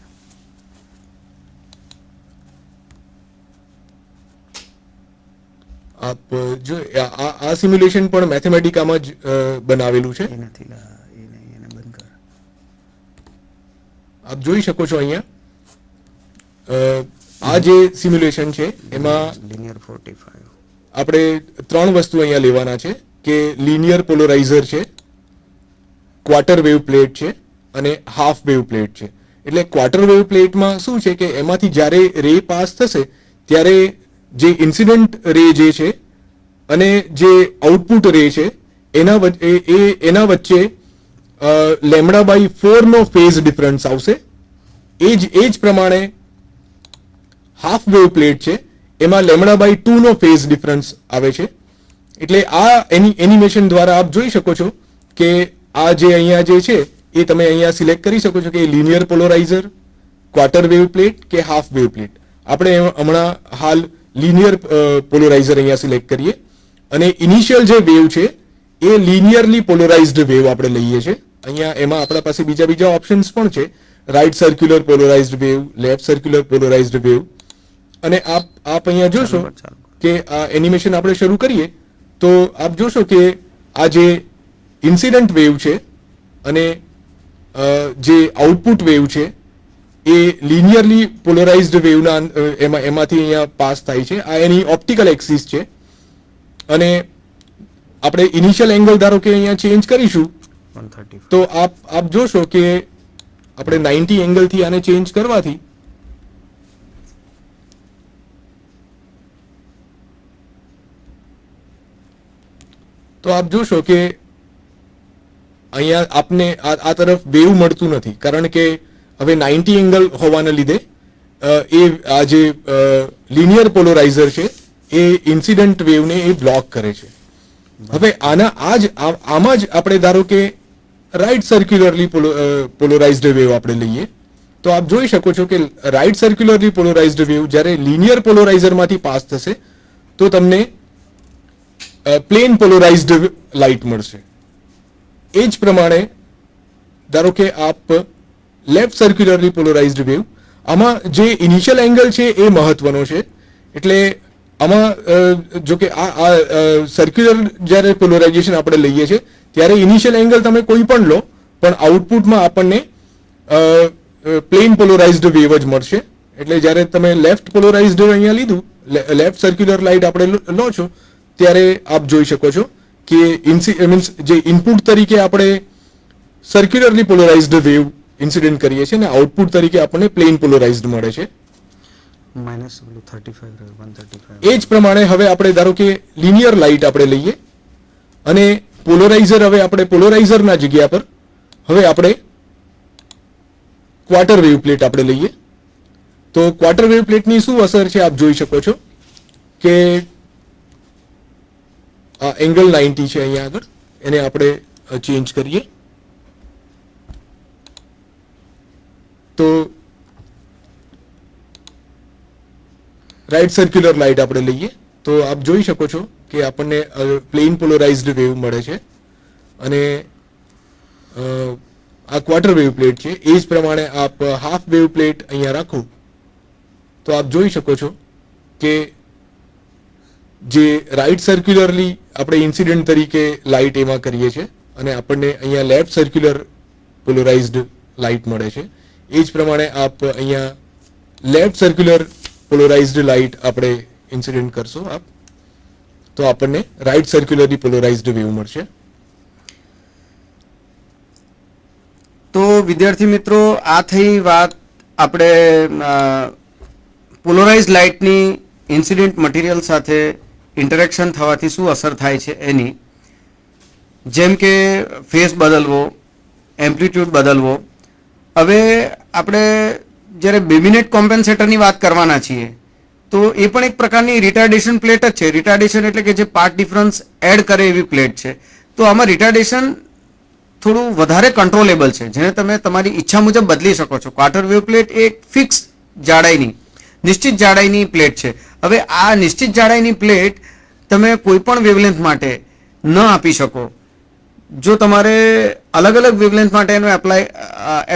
આપ જો આ સિમ્યુલેશન પણ મેથેમેટિકામાં જ બનાવેલું છે. આપ જોઈ શકો છો અહીંયા આ જે સિમ્યુલેશન છે એમાં લિનિયર 45 આપણે ત્રણ વસ્તુ અહીંયા લેવાના છે કે લિનિયર પોલરાઇઝર છે, ક્વાર્ટર વેવ પ્લેટ છે અને હાફ વેવ પ્લેટ છે. એટલે ક્વાર્ટર વેવ પ્લેટમાં શું છે કે એમાંથી જ્યારે રે પાસ થશે ત્યારે જે ઇન્સિડન્ટ રે જે છે અને જે આઉટપુટ રે છે એના વચ્ચે લેમડા બાય 4 નો ફેઝ ડિફરન્સ આવશે. એ જ પ્રમાણે હાફ વેવ પ્લેટ છે એમાં લેમડા બાય 2 નો ફેઝ ડિફરન્સ આવે છે. એટલે આ એનિમેશન દ્વારા આપ જોઈ શકો છો કે આ જે અહીંયા જે છે એ તમે અહીંયા સિલેક્ટ કરી શકો છો કે લિનિયર પોલરાઇઝર, ક્વાર્ટર વેવ પ્લેટ કે હાફ વેવ પ્લેટ. આપણે હમણાં હાલ લિનિયર પોલરાઇઝર અહીંયા સિલેક્ટ કરીએ અને ઇનિશિયલ જે વેવ છે એ લિનિયરલી પોલરાઇઝ્ડ વેવ આપણે લઈએ છીએ. અહીંયા એમાં આપણા પાસે બીજા ઓપ્શન્સ પણ છે, right circular polarized wave, left circular polarized wave. અને આપ અહીંયા જોશો કે આ એનિમેશન આપણે શરૂ કરીએ તો આપ જોશો કે આ જે ઇન્સિડન્ટ વેવ છે અને જે આઉટપુટ વેવ છે એ લિનિયરલી પોલરાઇઝ્ડ વેવના એમાંથી અહીંયા પાસ થાય છે. આ એની ઓપ્ટિકલ એક્સિસ છે અને આપણે ઇનિશિયલ એંગલ ધારો કે અહીંયા ચેન્જ કરીશું 135 તો આપ જોશો કે આપણે 90 એંગલથી આને ચેન્જ કરવાથી તો આપ જોશો કે અહીંયા આપને આ તરફ વેવ મળતું નથી કારણ કે હવે 90 એંગલ હોવાને લીધે એ આ જે લિનિયર પોલરાઇઝર છે એ ઇન્સિડન્ટ વેવને એ બ્લોક કરે છે. હવે આમાં જ આપણે ધારો કે રાઇટ સર્ક્યુલરલી પોલરાઇઝ્ડ વેવ આપણે લઈએ તો આપ જોઈ શકો છો કે રાઇટ સર્ક્યુલરલી પોલરાઇઝ્ડ વેવ જ્યારે લિનિયર પોલરાઇઝરમાંથી પાસ થશે તો તમને પ્લેન પોલરાઇઝ્ડ લાઇટ મળશે. એ જ પ્રમાણે ધારો કે આપ લેફ્ટ સર્ક્યુલરલી પોલરાઇઝ્ડ વેવ, આમાં જે ઇનિશિયલ એંગલ છે એ મહત્વનો છે. એટલે આમાં જો કે આ સર્ક્યુલર જ્યારે પોલરાઇઝેશન આપણે લઈએ છીએ ત્યારે ઇનિશિયલ એંગલ તમે કોઈ પણ લો પણ આઉટપુટમાં આપણને પ્લેન પોલરાઇઝ્ડ વેવ જ મળશે. એટલે જ્યારે તમે લેફ્ટ પોલરાઇઝ્ડ અહીંયા લીધું, લેફ્ટ સર્ક્યુલર લાઇટ આપણે લો છો ત્યારે આપ જોઈ શકો છો કે મીન્સ જે ઇનપુટ તરીકે આપણે સર્ક્યુલરલી પોલરાઇઝ્ડ વેવ ઇન્સિડન્ટ કરીએ છીએ અને આઉટપુટ તરીકે આપણને પ્લેન પોલરાઇઝ્ડ મળે છે. -35 એ જ પ્રમાણે હવે આપણે ધારો કે લિનિયર લાઇટ આપણે લઈએ અને પોલરાઇઝર હવે આપણે પોલરાઇઝરના જગ્યા પર હવે આપણે ક્વાર્ટર વેવ પ્લેટ આપણે લઈએ તો ક્વાર્ટર વેવ પ્લેટની શું અસર છે આપ જોઈ શકો છો કે આ એંગલ 90 છે અહીંયા આગળ, એને આપણે ચેન્જ કરીએ તો રાઇટ સર્ક્યુલર લાઇટ આપણે લઈએ તો આપ જોઈ શકો છો કે આપણને પ્લેન પોલરાઇઝ્ડ વેવ મળે છે અને આ ક્વાર્ટર વેવ પ્લેટ છે. એ જ પ્રમાણે આપ હાફ વેવ પ્લેટ અહીંયા રાખો તો આપ જોઈ શકો છો કે જે રાઇટ સર્ક્યુલરલી આપણે ઇન્સિડન્ટ તરીકે લાઇટ એમાં કરીએ છીએ અને આપણને અહીંયા લેફ્ટ સર્ક્યુલર પોલરાઇઝ્ડ લાઇટ મળે છે. એ જ પ્રમાણે આપ અહીંયા લેફ્ટ સર્ક્યુલર પોલરાઇઝ્ડ લાઇટ આપણે ઇન્સિડન્ટ કરશો આપ તો આપણને રાઇટ સર્ક્યુલરલી પોલરાઇઝ્ડ વેવ મળશે. તો વિદ્યાર્થી મિત્રો, આ થઈ વાત આપણે પોલરાઇઝ લાઇટની ઇન્સિડન્ટ મટીરિયલ સાથે ઇન્ટરેક્શન થવાથી શું અસર થાય છે એની. જેમ કે ફેઝ બદલવો, એમ્પ્લિટ્યૂડ બદલવો. હવે આપણે જ્યારે બેબિનેટ કોમ્પેન્સેટરની વાત કરવાના છીએ તો એ પણ એક પ્રકારની રિટાર્ડેશન પ્લેટ જ છે. રિટાર્ડેશન એટલે કે જે પાર્ટ ડિફરન્સ એડ કરે એવી પ્લેટ છે. તો આમાં રિટાર્ડેશન થોડું વધારે કંટ્રોલેબલ છે, જેને તમે તમારી ઈચ્છા મુજબ બદલી શકો છો. ક્વાર્ટર વેવ પ્લેટ એક ફિક્સ જાડાઈની નિશ્ચિત જાડાઈની પ્લેટ છે. હવે આ નિશ્ચિત જાડાઈની પ્લેટ તમે કોઈ પણ વેવલેન્થ માટે ન આપી શકો. જો તમારે અલગ અલગ વેવલેન્થ માટે એનું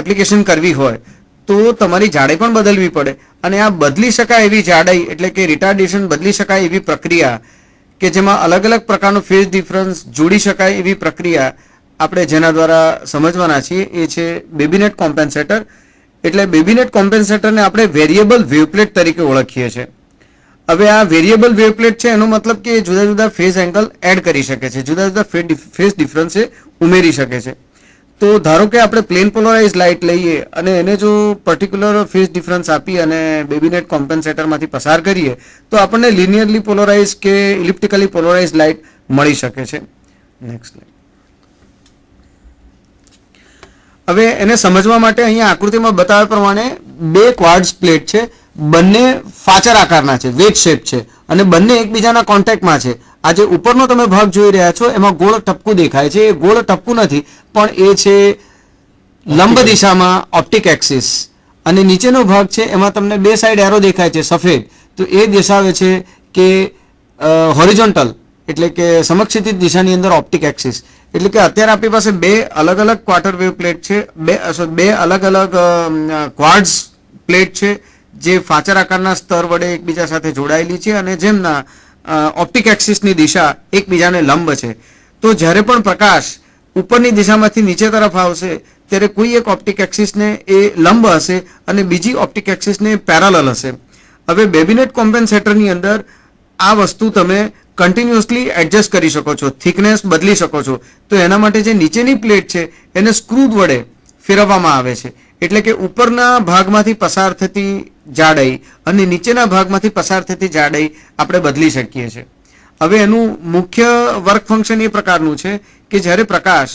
એપ્લિકેશન કરવી હોય તો તમારી જાડાઈ પણ બદલવી પડે. અને આ બદલી શકાય એવી જાડાઈ એટલે કે રિટાર્ડેશન બદલી શકાય એવી પ્રક્રિયા કે જેમાં અલગ અલગ પ્રકારનો ફેઝ ડિફરન્સ જોડી શકાય એવી પ્રક્રિયા આપણે જેના દ્વારા સમજવાના છીએ એ છે બેબીનેટ કોમ્પેન્સેટર. એટલે બેબીનેટ કોમ્પેન્સેટરને આપણે વેરિયેબલ વેવપ્લેટ તરીકે ઓળખીએ છીએ. હવે આ વેરિયેબલ વેવપ્લેટ છે એનો મતલબ કે જુદા જુદા ફેઝ એંગલ એડ કરી શકે છે, જુદા જુદા ફેઝ ડિફરન્સ એ ઉમેરી શકે છે. તો ધારો કે આપણે પ્લેન પોલરાઇઝ લાઇટ લઈએ અને એને જો પર્ટિક્યુલર ફેઝ ડિફરન્સ આપી અને બેબીનેટ કોમ્પેન્સેટરમાંથી પસાર કરીએ તો આપણને લિનિયરલી પોલરાઇઝ કે ઇલિપ્ટિકલી પોલરાઇઝ લાઇટ મળી શકે છે. Next slide. હવે એને સમજવા માટે અહીંયા આકૃતિમાં બતાવ્યા પ્રમાણે બે ક્વાર્ટઝ પ્લેટ છે, બંને ફાચર આકારના છે, વેજ શેપ છે અને બંને એકબીજાના કોન્ટેક્ટમાં છે. આ જે ઉપરનો તમે ભાગ જોઈ રહ્યા છો એમાં ગોળ ટપકું દેખાય છે, એ ગોળ ટપકું નથી પણ એ છે લંબ દિશામાં ઓપ્ટિક એક્સિસ. અને નીચેનો ભાગ છે એમાં તમને બે સાઈડ એરો દેખાય છે સફેદ, તો એ દર્શાવે છે કે હોરિઝોન્ટલ એટલે કે સમક્ષિતિજ દિશાની અંદર ઓપ્ટિક એક્સિસ. એટલે કે અત્યારે આપણી પાસે બે અલગ અલગ ક્વાર્ટર વેવ પ્લેટ છે, બે અલગ અલગ ક્વાર્ટઝ પ્લેટ છે જે ફાચર આકારના સ્તર વડે એકબીજા સાથે જોડાયેલી છે અને જેમના ઓપ્ટિક એક્સિસની દિશા એકબીજાને લંબ છે. તો જ્યારે પણ પ્રકાશ ઉપરની દિશામાંથી નીચે તરફ આવશે ત્યારે કોઈ એક ઓપ્ટિક એક્સિસને એ લંબ હશે અને બીજી ઓપ્ટિક એક્સિસને પેરેલલ હશે. હવે બેબીનેટ કોમ્પેન્સેટરની અંદર આ વસ્તુ તમે કન્ટિન્યુઅસલી એડજસ્ટ કરી શકો છો, થિકનેસ બદલી શકો છો. તો એના માટે જે નીચેની પ્લેટ છે એને સ્ક્રૂ વડે ફેરવવામાં આવે છે. એટલે કે ઉપરના ભાગમાંથી પસાર થતી જાડાઈ અને નીચેના ભાગમાંથી પસાર થતી જાડાઈ આપણે બદલી શકીએ છીએ. હવે એનું મુખ્ય વર્ક ફંક્શન એ પ્રકારનું છે કે જ્યારે પ્રકાશ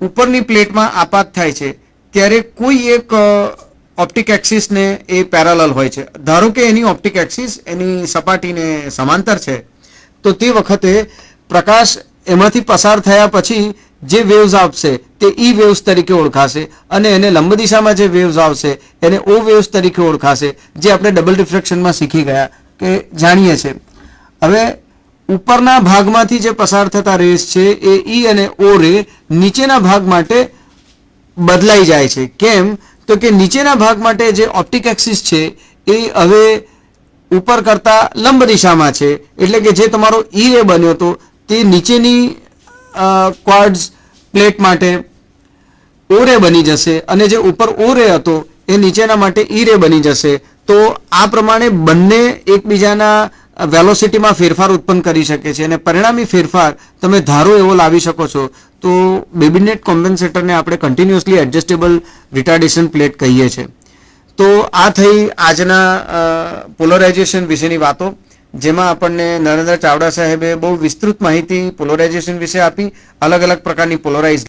ઉપરની પ્લેટમાં આપાત થાય છે ત્યારે કોઈ એક ઓપ્ટિક એક્સિસને એ પેરેલલ હોય છે. ધારો કે એની ઓપ્ટિક એક્સિસ એની સપાટીને સમાંતર છે તો તે વખતે પ્રકાશ એમાંથી પસાર થયા પછી જે વેવ્સ આવશે તે ઈ વેવ્સ તરીકે ઓળખાશે અને એને લંબ દિશામાં જે વેવ્સ આવશે એને ઓ વેવ્સ તરીકે ઓળખાશે, જે આપણે ડબલ રિફ્રેક્શનમાં શીખી ગયા કે જાણીએ છીએ. હવે ઉપરના ભાગમાંથી જે પસાર થતા રેસ છે એ ઈ અને ઓ રે નીચેના ભાગ માટે બદલાઈ જાય છે. કેમ? તો કે નીચેના ભાગ માટે જે ઓપ્ટિક એક્સિસ છે એ હવે ઉપર કરતા લંબ દિશામાં છે. એટલે કે જે તમારો ઈ રે બન્યો હતો તે નીચેની ક્વાર્ટઝ પ્લેટ માટે ઓ રે બની જશે અને જે ઉપર ઓ રે હતો એ નીચેના માટે ઈ રે બની જશે. તો આ પ્રમાણે બંને એકબીજાના વેલોસિટીમાં ફેરફાર ઉત્પન્ન કરી શકે છે અને પરિણામી ફેરફાર તમે ધારો એવો લાવી શકો છો. તો બેબીનેટ કોમ્પેન્સેટરને આપણે કન્ટિન્યુઅસલી એડજસ્ટેબલ રિટાર્ડેશન પ્લેટ કહીએ છીએ. તો આ થઈ આજના પોલરાઇઝેશન વિશેની વાતો, જેમાં આપણને નરેન્દ્ર ચાવડા સાહેબે બહુ વિસ્તૃત માહિતી પોલરાઇઝેશન વિશે આપી. અલગ અલગ પ્રકારની polarise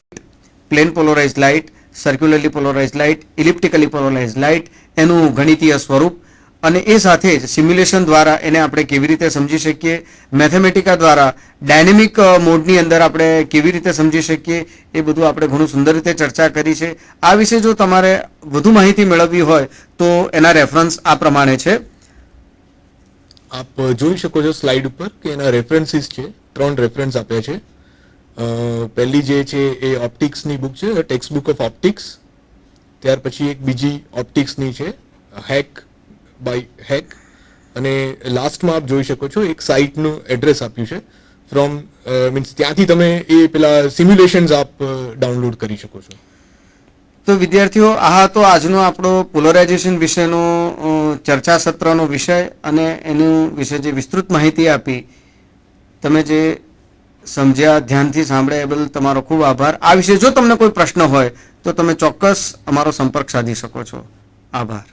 plane polarise light, સર્ક્યુલરલી polarise light, ઇલિપ્ટિકલી polarise light, એનું ગણિતીય સ્વરૂપ અને એ સાથે જ સિમ્યુલેશન દ્વારા એને આપણે કેવી રીતે સમજી શકીએ, મેથેમેટિકા દ્વારા ડાયનેમિક મોડની અંદર આપણે કેવી રીતે સમજી શકીએ, એ બધું આપણે ઘણું સુંદર રીતે ચર્ચા કરી છે. આ વિશે જો તમારે વધુ માહિતી મેળવવી હોય તો એના રેફરન્સ આ પ્રમાણે છે. આપ જોઈ શકો છો સ્લાઇડ ઉપર કે એના રેફરન્સીસ છે, 3 રેફરન્સ આપ્યા છે. પહેલી જે છે એ ઓપ્ટિક્સની બુક છે, ટેક્સ્ટ બુક ઓફ ઓપ્ટિક્સ. ત્યાર પછી એક બીજી ઓપ્ટિક્સની છે, હેક બાય હેક. અને લાસ્ટમાં આપ જોઈ શકો છો એક સાઇટનું એડ્રેસ આપ્યું છે ફ્રોમ મીન્સ ત્યાંથી તમે એ પેલા સિમ્યુલેશન્સ આપ ડાઉનલોડ કરી શકો છો. તો વિદ્યાર્થીઓ, આ હતો આજનો આપણો પોલરાઇઝેશન વિશેનો ચર્ચા સત્રનો વિષય અને એનું વિશે જે વિસ્તૃત માહિતી આપી, તમે જે સમજ્યા, ધ્યાનથી સાંભળ્યા એ બદલ તમારો ખૂબ આભાર. આ વિશે જો તમને કોઈ પ્રશ્ન હોય તો તમે ચોક્કસ અમારો સંપર્ક સાધી શકો છો. આભાર.